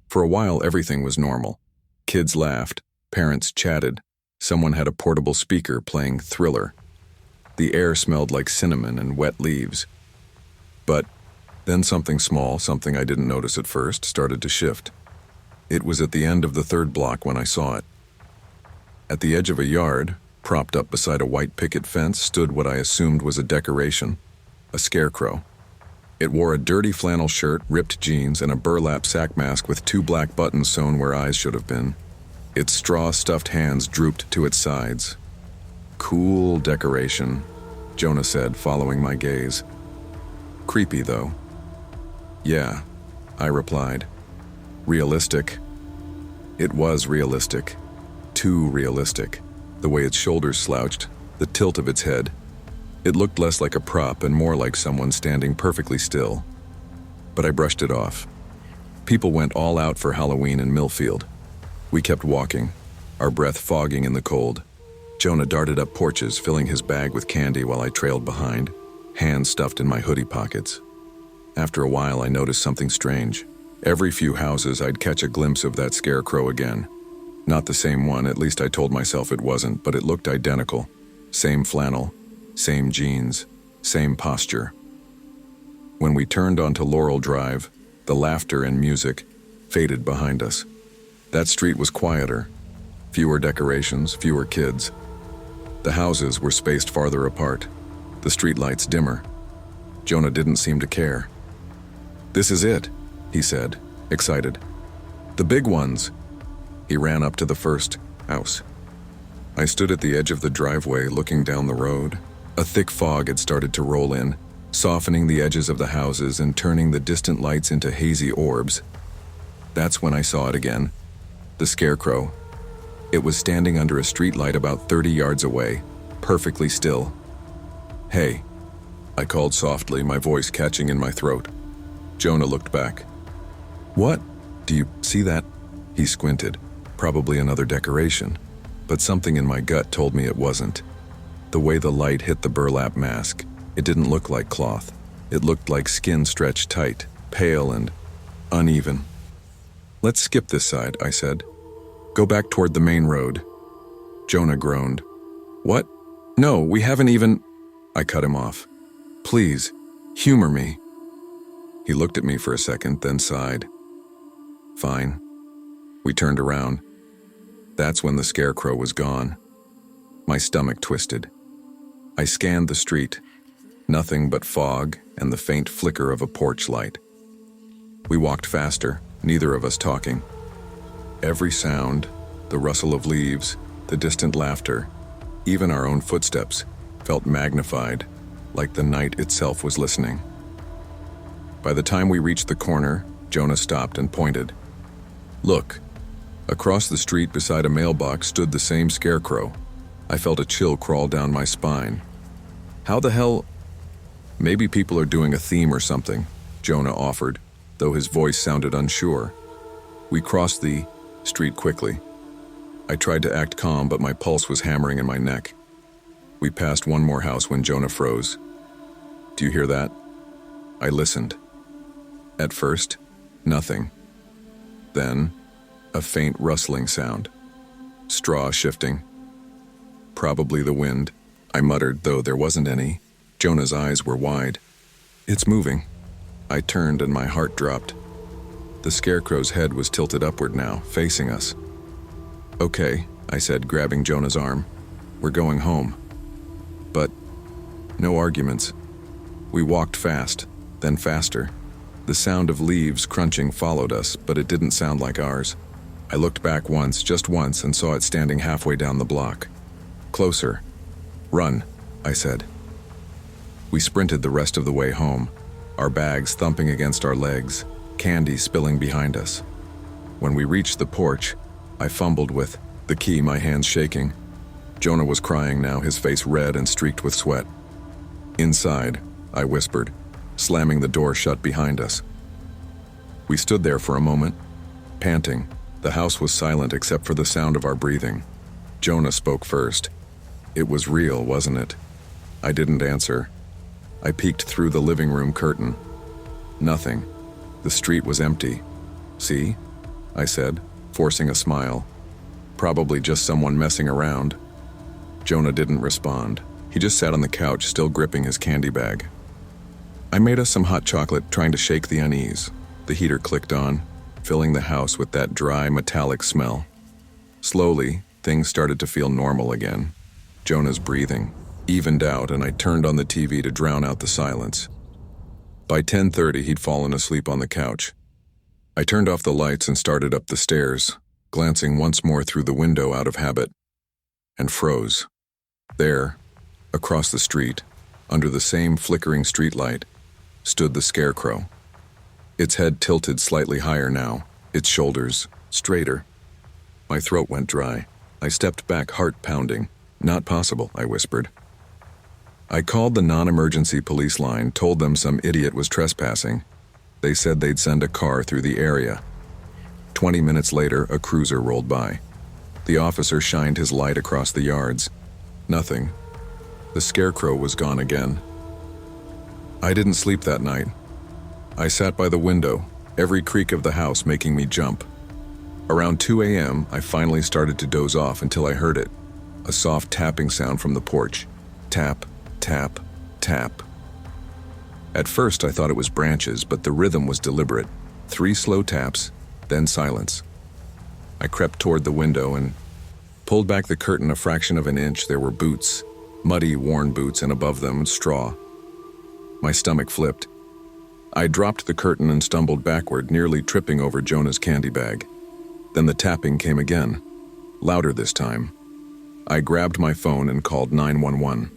For a while, everything was normal. Kids laughed, parents chatted, someone had a portable speaker playing Thriller. The air smelled like cinnamon and wet leaves. But then something small, something I didn't notice at first, started to shift. It was at the end of the 3rd block when I saw it. At the edge of a yard, propped up beside a white picket fence, stood what I assumed was a decoration, a scarecrow. It wore a dirty flannel shirt, ripped jeans, and a burlap sack mask with 2 black buttons sewn where eyes should have been. Its straw-stuffed hands drooped to its sides. "Cool decoration," Jonah said, following my gaze. "Creepy, though." "Yeah," I replied. "Realistic." It was realistic. Too realistic. The way its shoulders slouched, the tilt of its head. It looked less like a prop and more like someone standing perfectly still. But I brushed it off. People went all out for Halloween in Millfield. We kept walking, our breath fogging in the cold. Jonah darted up porches, filling his bag with candy while I trailed behind, hands stuffed in my hoodie pockets. After a while, I noticed something strange. Every few houses, I'd catch a glimpse of that scarecrow again. Not the same one, at least I told myself it wasn't, but it looked identical. Same flannel, same jeans, same posture. When we turned onto Laurel Drive, the laughter and music faded behind us. That street was quieter. Fewer decorations, fewer kids. The houses were spaced farther apart, the streetlights dimmer. Jonah didn't seem to care. "This is it," he said, excited. "The big ones." He ran up to the first house. I stood at the edge of the driveway looking down the road. A thick fog had started to roll in, softening the edges of the houses and turning the distant lights into hazy orbs. That's when I saw it again. The scarecrow. It was standing under a streetlight about 30 yards away, perfectly still. "Hey," I called softly, my voice catching in my throat. Jonah looked back. "What? Do you see that?" He squinted. Probably another decoration, but something in my gut told me it wasn't. The way the light hit the burlap mask, it didn't look like cloth. It looked like skin stretched tight, pale and uneven. "Let's skip this side," I said. "Go back toward the main road." Jonah groaned. "What? No, we haven't even—" I cut him off. "Please, humor me." He looked at me for a second, then sighed. "Fine." We turned around. That's when the scarecrow was gone. My stomach twisted. I scanned the street. Nothing but fog and the faint flicker of a porch light. We walked faster, neither of us talking. Every sound, the rustle of leaves, the distant laughter, even our own footsteps, felt magnified, like the night itself was listening. By the time we reached the corner, Jonah stopped and pointed. "Look." Across the street beside a mailbox stood the same scarecrow. I felt a chill crawl down my spine. "How the hell—" "Maybe people are doing a theme or something," Jonah offered, though his voice sounded unsure. We crossed the street quickly. I tried to act calm, but my pulse was hammering in my neck. We passed one more house when Jonah froze. "Do you hear that?" I listened. At first, nothing. Then, a faint rustling sound. Straw shifting. "Probably the wind," I muttered, though there wasn't any. Jonah's eyes were wide. "It's moving." I turned and my heart dropped. The scarecrow's head was tilted upward now, facing us. "Okay," I said, grabbing Jonah's arm. "We're going home." But no arguments. We walked fast, then faster. The sound of leaves crunching followed us, but it didn't sound like ours. I looked back once, just once, and saw it standing halfway down the block. "Closer." "Run," I said. We sprinted the rest of the way home, our bags thumping against our legs, candy spilling behind us. When we reached the porch, I fumbled with the key, my hands shaking. Jonah was crying now, his face red and streaked with sweat. "Inside," I whispered, slamming the door shut behind us. We stood there for a moment, panting. The house was silent except for the sound of our breathing. Jonah spoke first. It was real, wasn't it? I didn't answer. I peeked through the living room curtain. Nothing. The street was empty. "See?" I said, forcing a smile. "Probably just someone messing around." Jonah didn't respond. He just sat on the couch, still gripping his candy bag. I made us some hot chocolate, trying to shake the unease. The heater clicked on, filling the house with that dry, metallic smell. Slowly, things started to feel normal again. Jonah's breathing evened out, and I turned on the TV to drown out the silence. By 10:30, he'd fallen asleep on the couch. I turned off the lights and started up the stairs, glancing once more through the window out of habit, and froze. There, across the street, under the same flickering streetlight, stood the scarecrow. Its head tilted slightly higher now, its shoulders straighter. My throat went dry. I stepped back, heart pounding. "Not possible," I whispered. I called the non-emergency police line, told them some idiot was trespassing. They said they'd send a car through the area. 20 minutes later, a cruiser rolled by. The officer shined his light across the yards. Nothing. The scarecrow was gone again. I didn't sleep that night. I sat by the window, every creak of the house making me jump. Around 2 a.m., I finally started to doze off until I heard it. A soft tapping sound from the porch. Tap, tap, tap. At first I thought it was branches, but the rhythm was deliberate. 3 slow taps, then silence. I crept toward the window and pulled back the curtain a fraction of an inch. There were boots, muddy, worn boots, and above them, straw. My stomach flipped. I dropped the curtain and stumbled backward, nearly tripping over Jonah's candy bag. Then the tapping came again, louder this time. I grabbed my phone and called 911.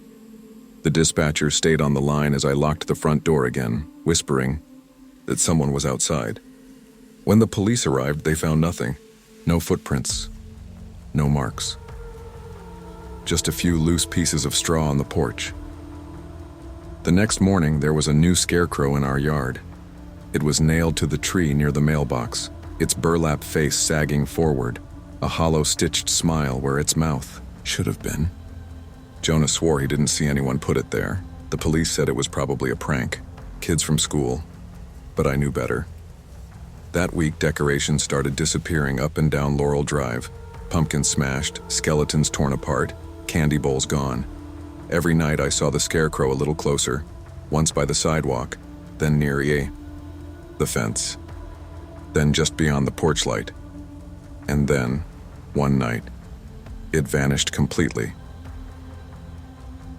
The dispatcher stayed on the line as I locked the front door again, whispering that someone was outside. When the police arrived, they found nothing. No footprints. No marks. Just a few loose pieces of straw on the porch. The next morning, there was a new scarecrow in our yard. It was nailed to the tree near the mailbox, its burlap face sagging forward, a hollow stitched smile where its mouth should have been. Jonah swore he didn't see anyone put it there. The police said it was probably a prank, kids from school, but I knew better. That week, decorations started disappearing up and down Laurel Drive. Pumpkins smashed, skeletons torn apart, candy bowls gone. Every night I saw the scarecrow a little closer, once by the sidewalk, then near the fence, then just beyond the porch light. And then, one night, it vanished completely.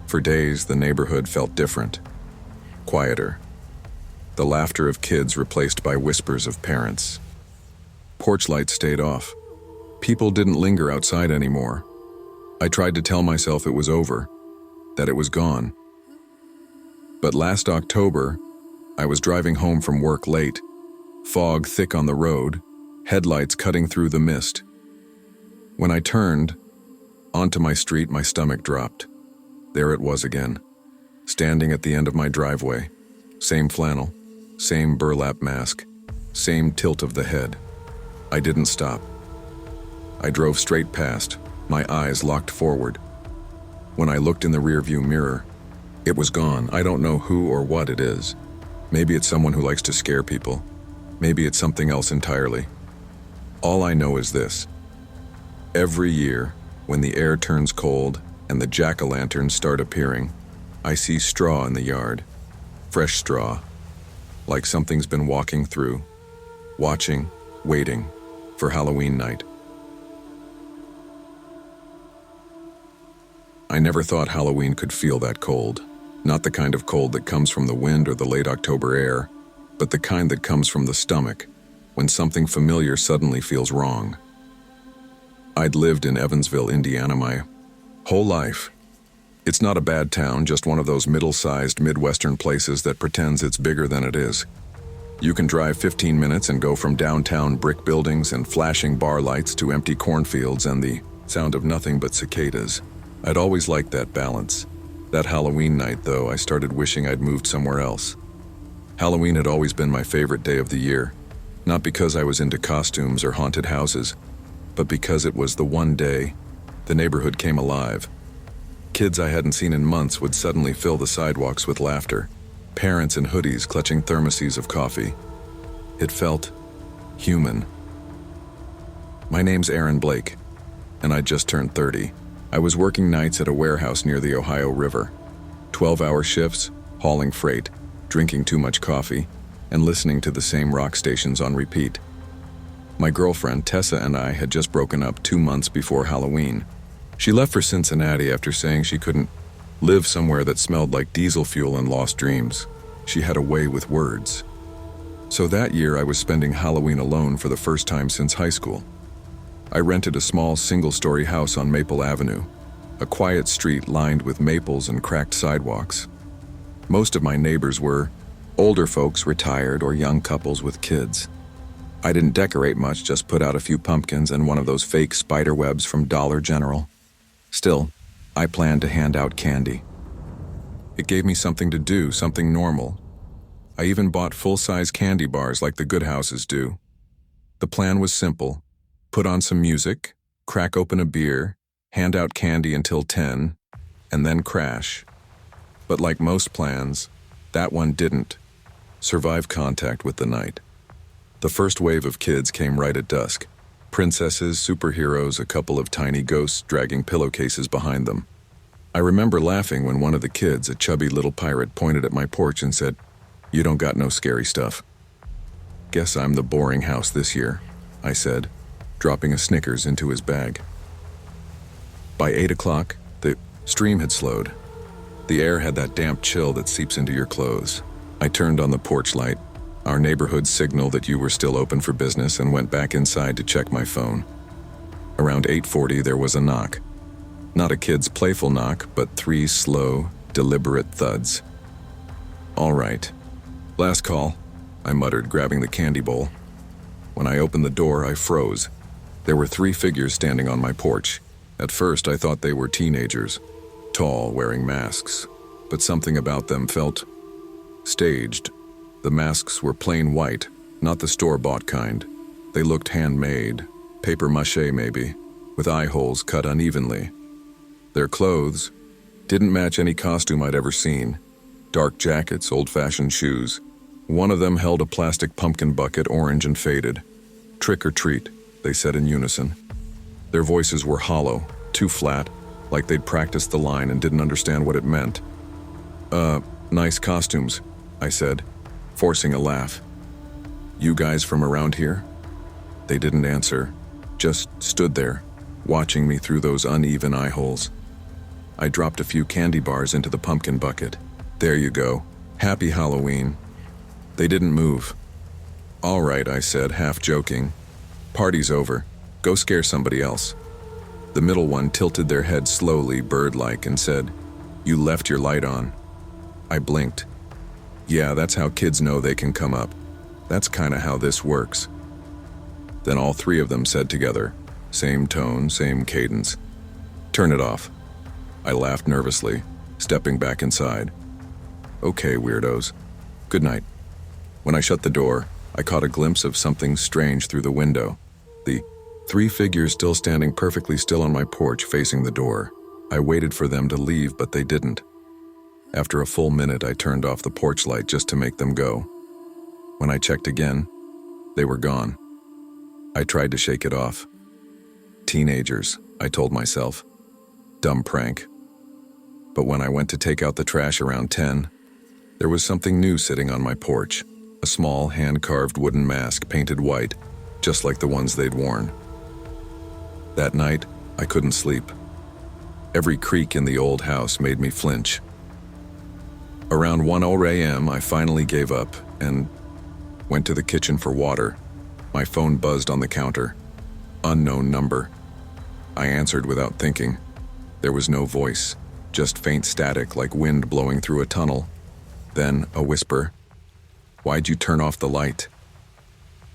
For days, the neighborhood felt different, quieter. The laughter of kids replaced by whispers of parents. Porch lights stayed off. People didn't linger outside anymore. I tried to tell myself it was over, that it was gone. But last October, I was driving home from work late, fog thick on the road, headlights cutting through the mist. When I turned onto my street, my stomach dropped. There it was again, standing at the end of my driveway. Same flannel, same burlap mask, same tilt of the head. I didn't stop. I drove straight past, my eyes locked forward. When I looked in the rearview mirror, it was gone. I don't know who or what it is. Maybe it's someone who likes to scare people. Maybe it's something else entirely. All I know is this. Every year, when the air turns cold and the jack-o'-lanterns start appearing, I see straw in the yard. Fresh straw. Like something's been walking through, watching, waiting for Halloween night. I never thought Halloween could feel that cold. Not the kind of cold that comes from the wind or the late October air, but the kind that comes from the stomach, when something familiar suddenly feels wrong. I'd lived in Evansville, Indiana, my whole life. It's not a bad town, just one of those middle-sized Midwestern places that pretends it's bigger than it is. You can drive 15 minutes and go from downtown brick buildings and flashing bar lights to empty cornfields and the sound of nothing but cicadas. I'd always liked that balance. That Halloween night, though, I started wishing I'd moved somewhere else. Halloween had always been my favorite day of the year, not because I was into costumes or haunted houses, but because it was the one day the neighborhood came alive. Kids I hadn't seen in months would suddenly fill the sidewalks with laughter, parents in hoodies clutching thermoses of coffee. It felt human. My name's Aaron Blake, and I'd just turned 30. I was working nights at a warehouse near the Ohio River. 12-hour shifts, hauling freight, drinking too much coffee, and listening to the same rock stations on repeat. My girlfriend, Tessa, and I had just broken up 2 months before Halloween. She left for Cincinnati after saying she couldn't live somewhere that smelled like diesel fuel and lost dreams. She had a way with words. So that year I was spending Halloween alone for the first time since high school. I rented a small single-story house on Maple Avenue, a quiet street lined with maples and cracked sidewalks. Most of my neighbors were older folks, retired, or young couples with kids. I didn't decorate much, just put out a few pumpkins and one of those fake spider webs from Dollar General. Still, I planned to hand out candy. It gave me something to do, something normal. I even bought full-size candy bars like the good houses do. The plan was simple. Put on some music, crack open a beer, hand out candy until 10, and then crash. But like most plans, that one didn't survive contact with the night. The first wave of kids came right at dusk. Princesses, superheroes, a couple of tiny ghosts dragging pillowcases behind them. I remember laughing when one of the kids, a chubby little pirate, pointed at my porch and said, "You don't got no scary stuff." "Guess I'm the boring house this year," I said, dropping a Snickers into his bag. By 8 o'clock, the stream had slowed. The air had that damp chill that seeps into your clothes. I turned on the porch light, our neighborhood signal that you were still open for business, and went back inside to check my phone. Around 8:40, there was a knock. Not a kid's playful knock, but 3 slow, deliberate thuds. "All right. Last call," I muttered, grabbing the candy bowl. When I opened the door, I froze. There were 3 figures standing on my porch. At first, I thought they were teenagers, tall, wearing masks, but something about them felt staged. The masks were plain white, not the store-bought kind. They looked handmade, papier-mâché maybe, with eye holes cut unevenly. Their clothes didn't match any costume I'd ever seen. Dark jackets, old-fashioned shoes. One of them held a plastic pumpkin bucket, orange and faded. "Trick or treat," they said in unison. Their voices were hollow, too flat, like they'd practiced the line and didn't understand what it meant. Nice costumes," I said, forcing a laugh. "You guys from around here?" They didn't answer, just stood there, watching me through those uneven eye holes. I dropped a few candy bars into the pumpkin bucket. "There you go. Happy Halloween." They didn't move. "All right," I said, half joking. "Party's over. Go scare somebody else." The middle one tilted their head slowly, bird-like, and said, "You left your light on." I blinked. "Yeah, that's how kids know they can come up. That's kinda how this works." Then all 3 of them said together, same tone, same cadence, "Turn it off." I laughed nervously, stepping back inside. "Okay, weirdos. Good night." When I shut the door, I caught a glimpse of something strange through the window. The 3 figures still standing perfectly still on my porch facing the door. I waited for them to leave, but they didn't. After a full minute, I turned off the porch light just to make them go. When I checked again, they were gone. I tried to shake it off. Teenagers, I told myself. Dumb prank. But when I went to take out the trash around 10, there was something new sitting on my porch. A small, hand-carved wooden mask painted white, just like the ones they'd worn. That night, I couldn't sleep. Every creak in the old house made me flinch. Around 1:00 a.m., I finally gave up and went to the kitchen for water. My phone buzzed on the counter. Unknown number. I answered without thinking. There was no voice, just faint static like wind blowing through a tunnel. Then a whisper. "Why'd you turn off the light?"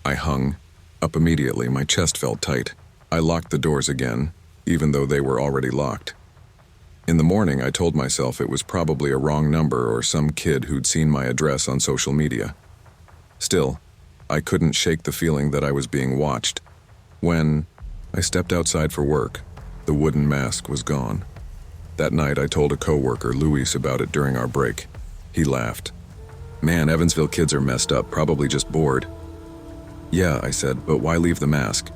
I hung. Up immediately, my chest felt tight. I locked the doors again, even though they were already locked. In the morning, I told myself it was probably a wrong number or some kid who'd seen my address on social media. Still, I couldn't shake the feeling that I was being watched. When I stepped outside for work, the wooden mask was gone. That night, I told a coworker, Luis, about it during our break. He laughed. "Man, Evansville kids are messed up, probably just bored." "Yeah," I said, "but why leave the mask?"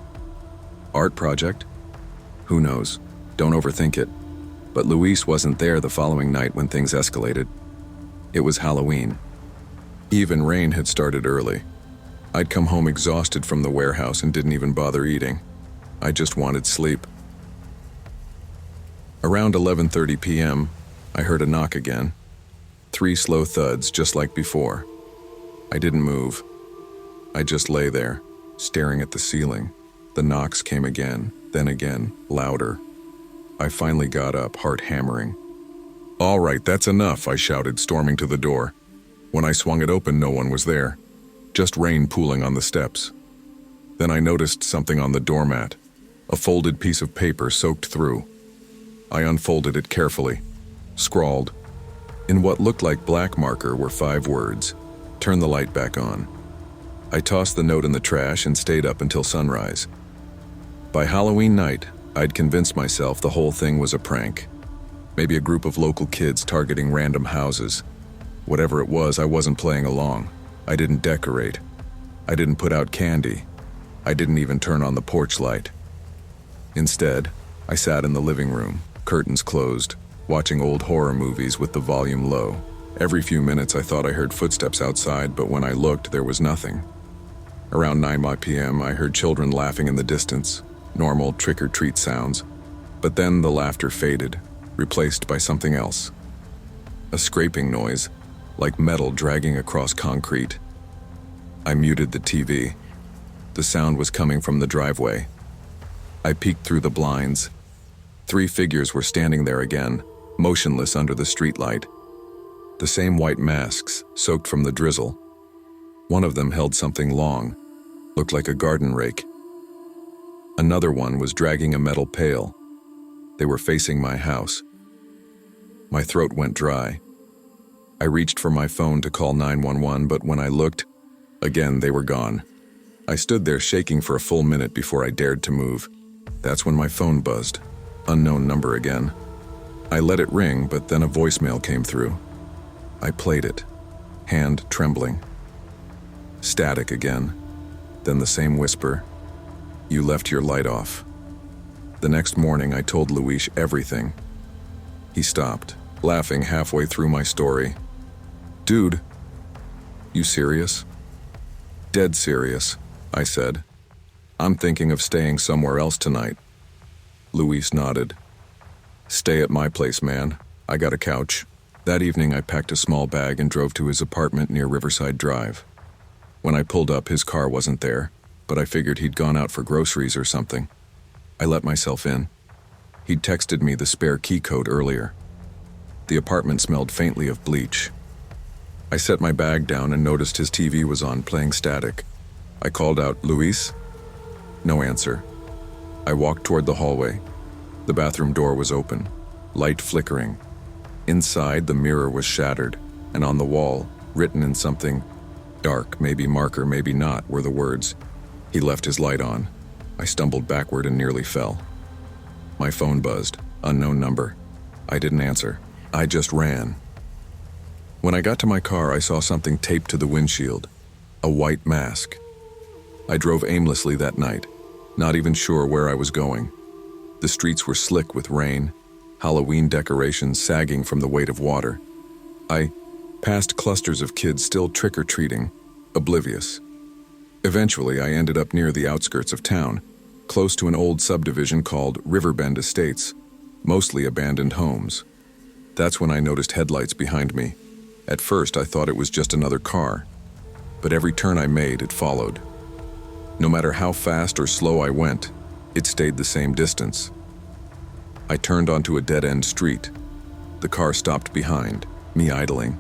"Art project?" "Who knows? Don't overthink it." But Luis wasn't there the following night when things escalated. It was Halloween. Eve and rain had started early. I'd come home exhausted from the warehouse and didn't even bother eating. I just wanted sleep. Around 11:30 p.m., I heard a knock again. 3 slow thuds, just like before. I didn't move. I just lay there, staring at the ceiling. The knocks came again, then again, louder. I finally got up, heart hammering. "All right, that's enough," I shouted, storming to the door. When I swung it open, no one was there. Just rain pooling on the steps. Then I noticed something on the doormat, a folded piece of paper soaked through. I unfolded it carefully, scrawled, In what looked like black marker were 5 words: "Turn the light back on." I tossed the note in the trash and stayed up until sunrise. By Halloween night, I'd convinced myself the whole thing was a prank. Maybe a group of local kids targeting random houses. Whatever it was, I wasn't playing along. I didn't decorate. I didn't put out candy. I didn't even turn on the porch light. Instead, I sat in the living room, curtains closed, watching old horror movies with the volume low. Every few minutes I thought I heard footsteps outside, but when I looked, there was nothing. Around 9 p.m., I heard children laughing in the distance, normal trick-or-treat sounds. But then the laughter faded, replaced by something else. A scraping noise, like metal dragging across concrete. I muted the TV. The sound was coming from the driveway. I peeked through the blinds. 3 figures were standing there again, motionless under the streetlight. The same white masks, soaked from the drizzle. One of them held something long, looked like a garden rake. Another one was dragging a metal pail. They were facing my house. My throat went dry. I reached for my phone to call 911, but when I looked, again they were gone. I stood there shaking for a full minute before I dared to move. That's when my phone buzzed. Unknown number again. I let it ring, but then a voicemail came through. I played it, hand trembling. Static again. Then the same whisper. "You left your light off." The next morning I told Luis everything. He stopped, laughing halfway through my story. "Dude, you serious?" "Dead serious," I said. "I'm thinking of staying somewhere else tonight." Luis nodded. "Stay at my place, man. I got a couch." That evening I packed a small bag and drove to his apartment near Riverside Drive. When I pulled up, his car wasn't there, but I figured he'd gone out for groceries or something. I let myself in. He'd texted me the spare key code earlier. The apartment smelled faintly of bleach. I set my bag down and noticed his TV was on, playing static. I called out, "Luis?" No answer. I walked toward the hallway. The bathroom door was open, light flickering. Inside, the mirror was shattered, and on the wall, written in something dark, maybe marker, maybe not, were the words, "He left his light on." I stumbled backward and nearly fell. My phone buzzed. Unknown number. I didn't answer. I just ran. When I got to my car, I saw something taped to the windshield. A white mask. I drove aimlessly that night, not even sure where I was going. The streets were slick with rain, Halloween decorations sagging from the weight of water. I passed clusters of kids still trick-or-treating, oblivious. Eventually, I ended up near the outskirts of town, close to an old subdivision called Riverbend Estates, mostly abandoned homes. That's when I noticed headlights behind me. At first, I thought it was just another car, but every turn I made, it followed. No matter how fast or slow I went, it stayed the same distance. I turned onto a dead-end street. The car stopped behind, me idling.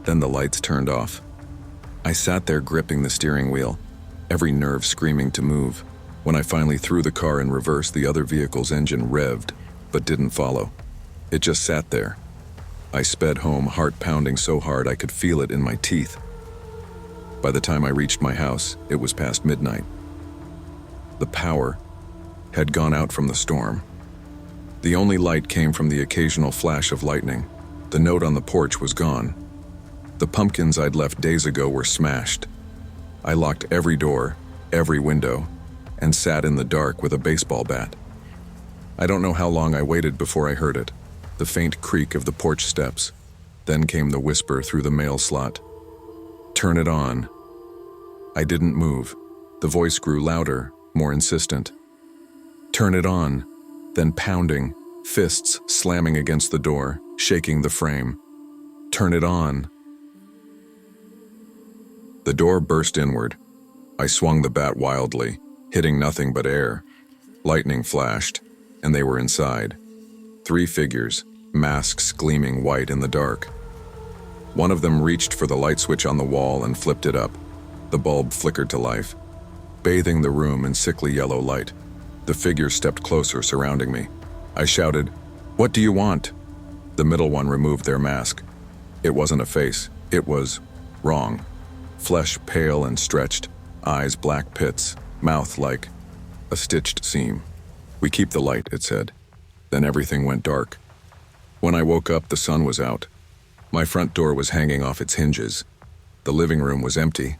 Then the lights turned off. I sat there gripping the steering wheel, every nerve screaming to move. When I finally threw the car in reverse, the other vehicle's engine revved, but didn't follow. It just sat there. I sped home, heart pounding so hard I could feel it in my teeth. By the time I reached my house, it was past midnight. The power had gone out from the storm. The only light came from the occasional flash of lightning. The note on the porch was gone. The pumpkins I'd left days ago were smashed. I locked every door, every window, and sat in the dark with a baseball bat. I don't know how long I waited before I heard it, the faint creak of the porch steps. Then came the whisper through the mail slot. "Turn it on." I didn't move. The voice grew louder, more insistent. "Turn it on." Then pounding, fists slamming against the door, shaking the frame. "Turn it on." The door burst inward. I swung the bat wildly, hitting nothing but air. Lightning flashed, and they were inside. 3 figures, masks gleaming white in the dark. One of them reached for the light switch on the wall and flipped it up. The bulb flickered to life, bathing the room in sickly yellow light. The figures stepped closer, surrounding me. I shouted, "What do you want?" The middle one removed their mask. It wasn't a face. It was wrong. Flesh pale and stretched, eyes black pits, mouth like a stitched seam. "We keep the light," it said. Then everything went dark. When I woke up, the sun was out. My front door was hanging off its hinges. The living room was empty.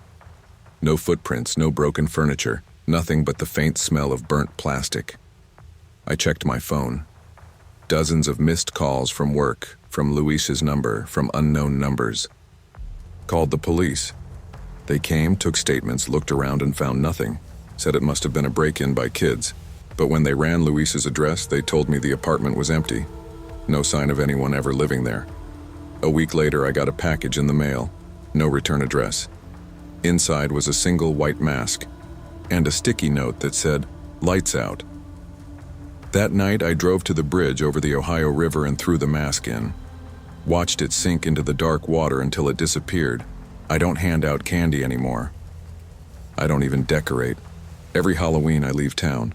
No footprints, no broken furniture, nothing but the faint smell of burnt plastic. I checked my phone. Dozens of missed calls from work, from Luis's number, from unknown numbers. Called the police. They came, took statements, looked around and found nothing. Said it must have been a break-in by kids. But when they ran Luis's address, they told me the apartment was empty. No sign of anyone ever living there. A week later, I got a package in the mail. No return address. Inside was a single white mask and a sticky note that said, "Lights out." That night, I drove to the bridge over the Ohio River and threw the mask in. Watched it sink into the dark water until it disappeared. I don't hand out candy anymore. I don't even decorate. Every Halloween, I leave town.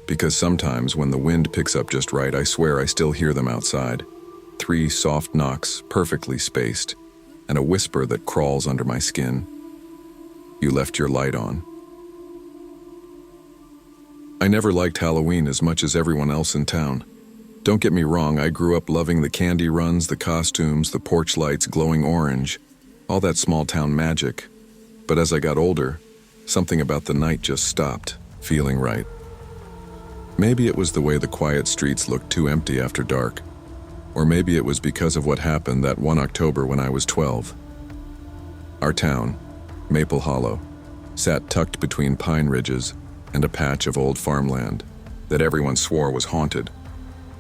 Because sometimes when the wind picks up just right, I swear I still hear them outside. 3 soft knocks, perfectly spaced, and a whisper that crawls under my skin. "You left your light on." I never liked Halloween as much as everyone else in town. Don't get me wrong, I grew up loving the candy runs, the costumes, the porch lights glowing orange, all that small-town magic. But as I got older, something about the night just stopped feeling right. Maybe it was the way the quiet streets looked too empty after dark. Or maybe it was because of what happened that one October when I was 12. Our town, Maple Hollow, sat tucked between pine ridges and a patch of old farmland that everyone swore was haunted.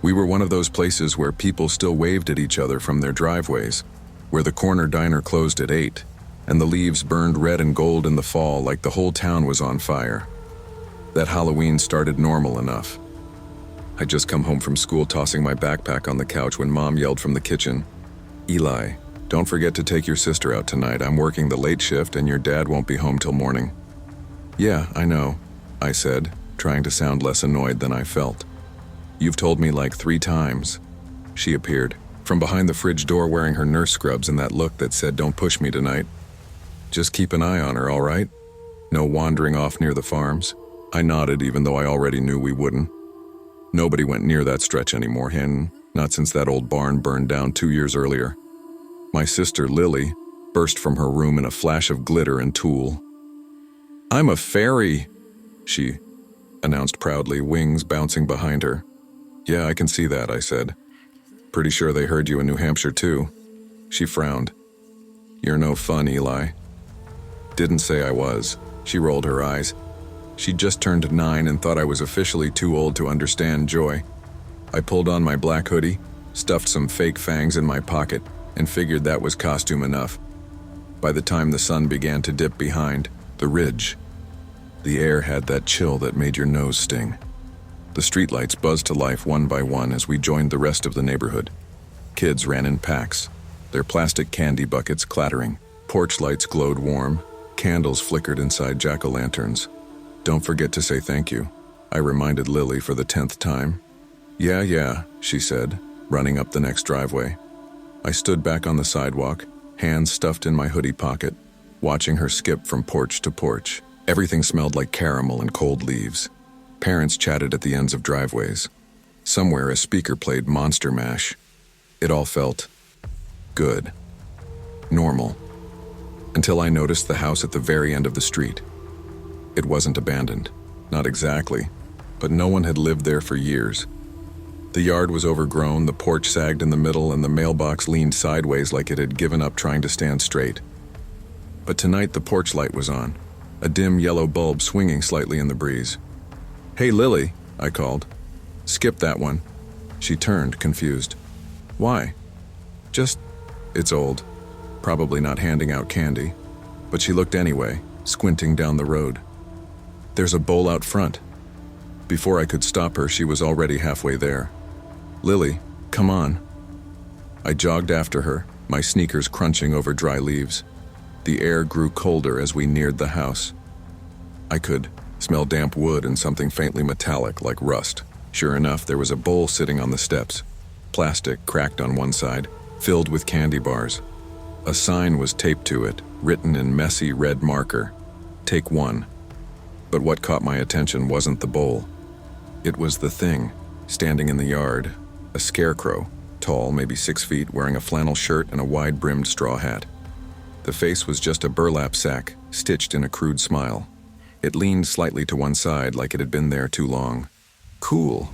We were one of those places where people still waved at each other from their driveways, where the corner diner closed at 8, and the leaves burned red and gold in the fall like the whole town was on fire. That Halloween started normal enough. I'd just come home from school tossing my backpack on the couch when Mom yelled from the kitchen, "Eli, don't forget to take your sister out tonight. I'm working the late shift and your dad won't be home till morning." "Yeah, I know," I said, trying to sound less annoyed than I felt. "You've told me like 3 times. She appeared, from behind the fridge door wearing her nurse scrubs and that look that said, "Don't push me tonight." "Just keep an eye on her, all right? No wandering off near the farms?" I nodded even though I already knew we wouldn't. Nobody went near that stretch anymore, not since that old barn burned down 2 years earlier. My sister, Lily, burst from her room in a flash of glitter and tulle. "I'm a fairy," she announced proudly, wings bouncing behind her. "Yeah, I can see that," I said. "Pretty sure they heard you in New Hampshire too." She frowned. "You're no fun, Eli." "Didn't say I was." She rolled her eyes. She'd just turned 9 and thought I was officially too old to understand joy. I pulled on my black hoodie, stuffed some fake fangs in my pocket, and figured that was costume enough. By the time the sun began to dip behind the ridge, the air had that chill that made your nose sting. The streetlights buzzed to life one by one as we joined the rest of the neighborhood. Kids ran in packs, their plastic candy buckets clattering. Porch lights glowed warm, candles flickered inside jack-o'-lanterns. "Don't forget to say thank you," I reminded Lily for the 10th time. Yeah, she said, running up the next driveway. I stood back on the sidewalk, hands stuffed in my hoodie pocket, watching her skip from porch to porch. Everything smelled like caramel and cold leaves. Parents chatted at the ends of driveways. Somewhere a speaker played Monster Mash. It all felt good. Normal. Until I noticed the house at the very end of the street. It wasn't abandoned. Not exactly. But no one had lived there for years. The yard was overgrown, the porch sagged in the middle, and the mailbox leaned sideways like it had given up trying to stand straight. But tonight the porch light was on, a dim yellow bulb swinging slightly in the breeze. "Hey, Lily," I called. "Skip that one." She turned, confused. "Why?" It's old. Probably not handing out candy. But she looked anyway, squinting down the road. "There's a bowl out front." Before I could stop her, she was already halfway there. "Lily, come on." I jogged after her, my sneakers crunching over dry leaves. The air grew colder as we neared the house. I could smell damp wood and something faintly metallic like rust. Sure enough, there was a bowl sitting on the steps. Plastic cracked on one side, filled with candy bars. A sign was taped to it, written in messy red marker, "Take one." But what caught my attention wasn't the bowl. It was the thing, standing in the yard, a scarecrow, tall, maybe 6 feet, wearing a flannel shirt and a wide-brimmed straw hat. The face was just a burlap sack, stitched in a crude smile. It leaned slightly to one side like it had been there too long. "Cool,"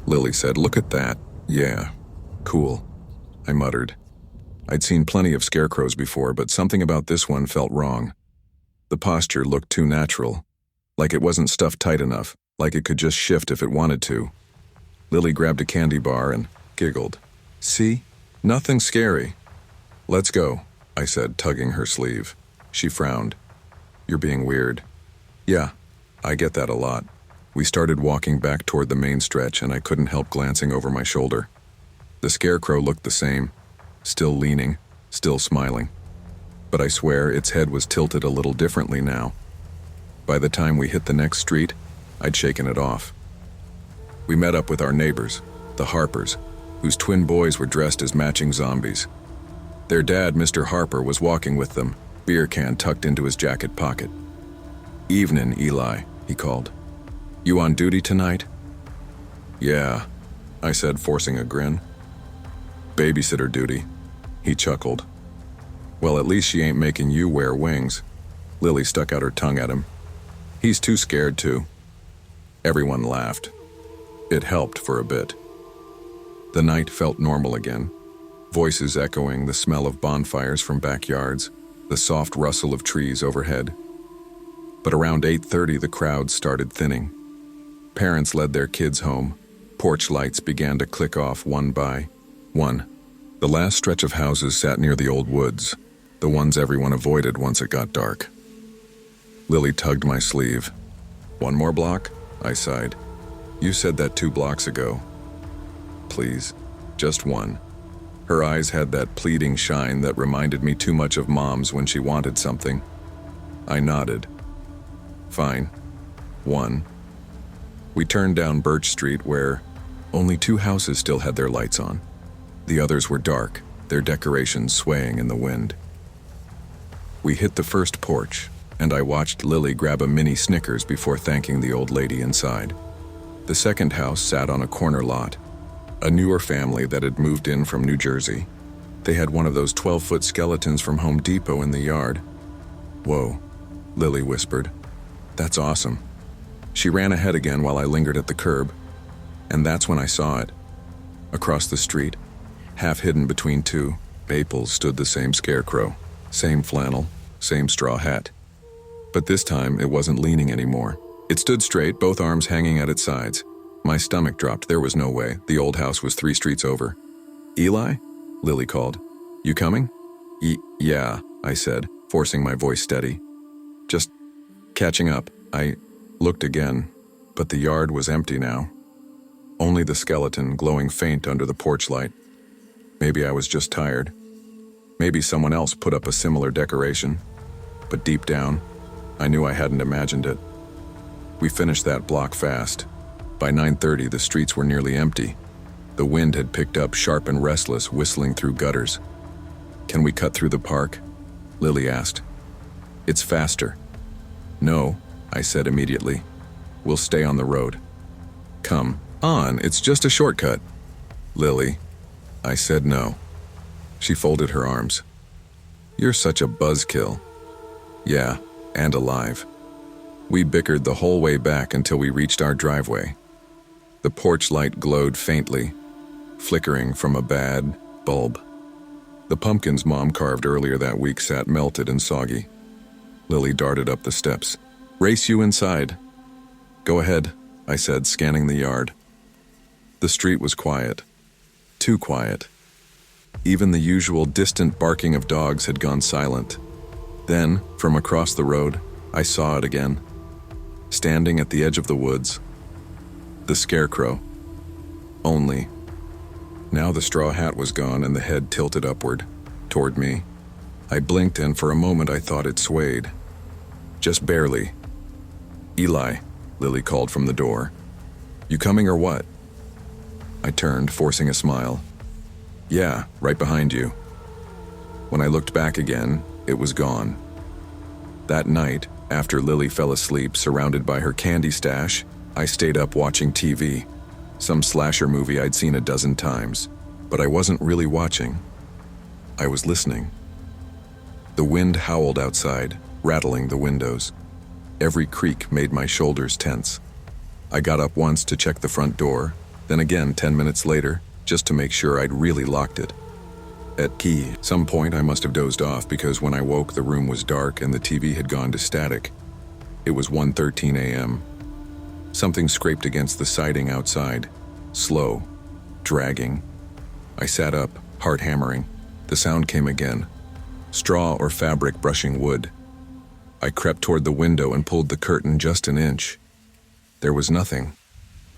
Lily said. "Look at that." "Yeah, cool," I muttered. I'd seen plenty of scarecrows before, but something about this one felt wrong. The posture looked too natural, like it wasn't stuffed tight enough, like it could just shift if it wanted to. Lily grabbed a candy bar and giggled. "See? Nothing scary." "Let's go," I said, tugging her sleeve. She frowned. "You're being weird." "Yeah, I get that a lot." We started walking back toward the main stretch, and I couldn't help glancing over my shoulder. The scarecrow looked the same, still leaning, still smiling. But I swear its head was tilted a little differently now. By the time we hit the next street, I'd shaken it off. We met up with our neighbors, the Harpers, whose twin boys were dressed as matching zombies. Their dad, Mr. Harper, was walking with them, beer can tucked into his jacket pocket. "Evenin', Eli," he called. "You on duty tonight?" "Yeah," I said, forcing a grin. "Babysitter duty," he chuckled. "Well, at least she ain't making you wear wings." Lily stuck out her tongue at him. "He's too scared to." Everyone laughed. It helped for a bit. The night felt normal again. Voices echoing, the smell of bonfires from backyards, the soft rustle of trees overhead. But around 8:30, the crowd started thinning. Parents led their kids home. Porch lights began to click off one by one. The last stretch of houses sat near the old woods, the ones everyone avoided once it got dark. Lily tugged my sleeve. "One more block?" I sighed. "You said that 2 blocks ago." "Please, just one." Her eyes had that pleading shine that reminded me too much of Mom's when she wanted something. I nodded. "Fine. 1. We turned down Birch Street, where only 2 houses still had their lights on. The others were dark, their decorations swaying in the wind. We hit the first porch, and I watched Lily grab a mini Snickers before thanking the old lady inside. The second house sat on a corner lot, a newer family that had moved in from New Jersey. They had one of those 12-foot skeletons from Home Depot in the yard. "Whoa," Lily whispered. "That's awesome." She ran ahead again while I lingered at the curb, and that's when I saw it. Across the street, half hidden between 2 maples, stood the same scarecrow, same flannel, same straw hat. But this time, it wasn't leaning anymore. It stood straight, both arms hanging at its sides. My stomach dropped. There was no way. The old house was 3 streets over. "Eli?" Lily called. "You coming?" Yeah, I said, forcing my voice steady. "Just catching up." I looked again, but the yard was empty now. Only the skeleton glowing faint under the porch light. Maybe I was just tired. Maybe someone else put up a similar decoration. But deep down, I knew I hadn't imagined it. We finished that block fast. By 9:30, the streets were nearly empty. The wind had picked up, sharp and restless, whistling through gutters. "Can we cut through the park?" Lily asked. "It's faster." "No," I said immediately. "We'll stay on the road." "Come on, it's just a shortcut." "Lily." I said no. She folded her arms. "You're such a buzzkill." "Yeah, and alive." We bickered the whole way back until we reached our driveway. The porch light glowed faintly, flickering from a bad bulb. The pumpkins Mom carved earlier that week sat melted and soggy. Lily darted up the steps. "Race you inside." "Go ahead," I said, scanning the yard. The street was quiet. Too quiet. Even the usual distant barking of dogs had gone silent. Then, from across the road, I saw it again. Standing at the edge of the woods. The scarecrow. Only. Now the straw hat was gone and the head tilted upward, toward me. I blinked and for a moment I thought it swayed. Just barely. "Eli," Lily called from the door. "You coming or what?" I turned, forcing a smile. Yeah, right behind you. When I looked back again, it was gone. That night, after Lily fell asleep surrounded by her candy stash, I stayed up watching TV. Some slasher movie I'd seen a dozen times, but I wasn't really watching. I was listening. The wind howled outside, rattling the windows. Every creak made my shoulders tense. I got up once to check the front door, then again 10 minutes later, just to make sure I'd really locked it. At some point I must have dozed off because when I woke the room was dark and the TV had gone to static. It was 1:13 a.m. Something scraped against the siding outside, slow, dragging. I sat up, heart hammering. The sound came again. Straw or fabric brushing wood. I crept toward the window and pulled the curtain just an inch. There was nothing,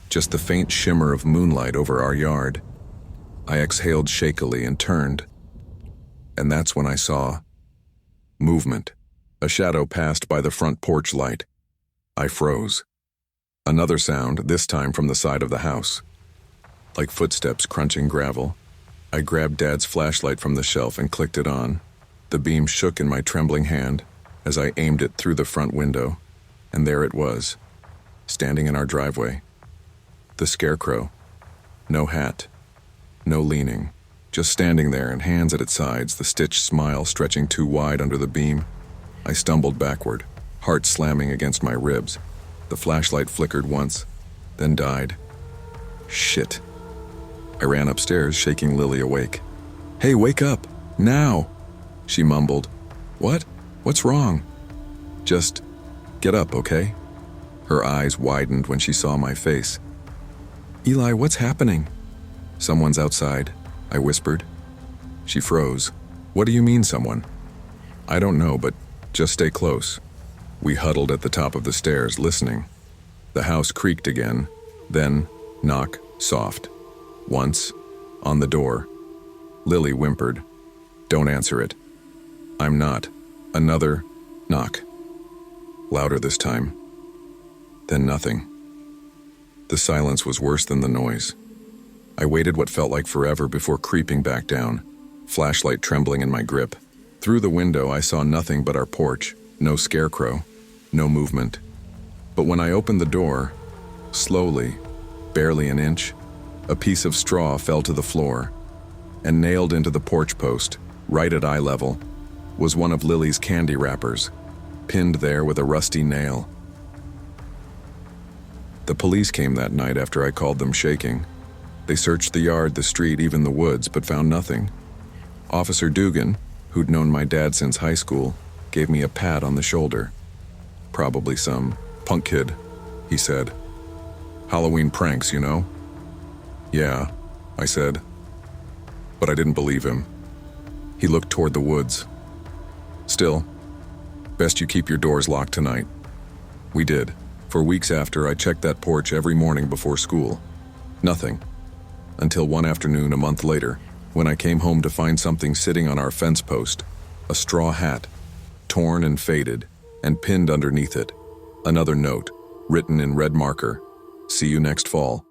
just the faint shimmer of moonlight over our yard. I exhaled shakily and turned. And that's when I saw movement. A shadow passed by the front porch light. I froze. Another sound, this time from the side of the house. Like footsteps crunching gravel. I grabbed Dad's flashlight from the shelf and clicked it on. The beam shook in my trembling hand as I aimed it through the front window, and there it was, standing in our driveway. The scarecrow. No hat. No leaning. Just standing there and hands at its sides, the stitched smile stretching too wide under the beam. I stumbled backward, heart slamming against my ribs. The flashlight flickered once, then died. Shit. I ran upstairs, shaking Lily awake. "Hey, wake up! Now!" She mumbled. "What? What's wrong?" "Just get up, okay?" Her eyes widened when she saw my face. "Eli, what's happening?" "Someone's outside," I whispered. She froze. "What do you mean, someone?" "I don't know, but just stay close." We huddled at the top of the stairs, listening. The house creaked again, then knock, soft. Once, on the door. Lily whimpered. "Don't answer it." "I'm not." Another knock. Louder this time. Then nothing. The silence was worse than the noise. I waited what felt like forever before creeping back down, flashlight trembling in my grip. Through the window, I saw nothing but our porch, no scarecrow, no movement. But when I opened the door, slowly, barely an inch, a piece of straw fell to the floor, and nailed into the porch post, right at eye level, was one of Lily's candy wrappers, pinned there with a rusty nail. The police came that night after I called them shaking. They searched the yard, the street, even the woods, but found nothing. Officer Dugan, who'd known my dad since high school, gave me a pat on the shoulder. "Probably some punk kid," he said. "Halloween pranks, you know?" "Yeah," I said. But I didn't believe him. He looked toward the woods. "Still, best you keep your doors locked tonight." We did. For weeks after, I checked that porch every morning before school. Nothing. Until one afternoon a month later, when I came home to find something sitting on our fence post, a straw hat, torn and faded, and pinned underneath it, another note, written in red marker, "See you next fall."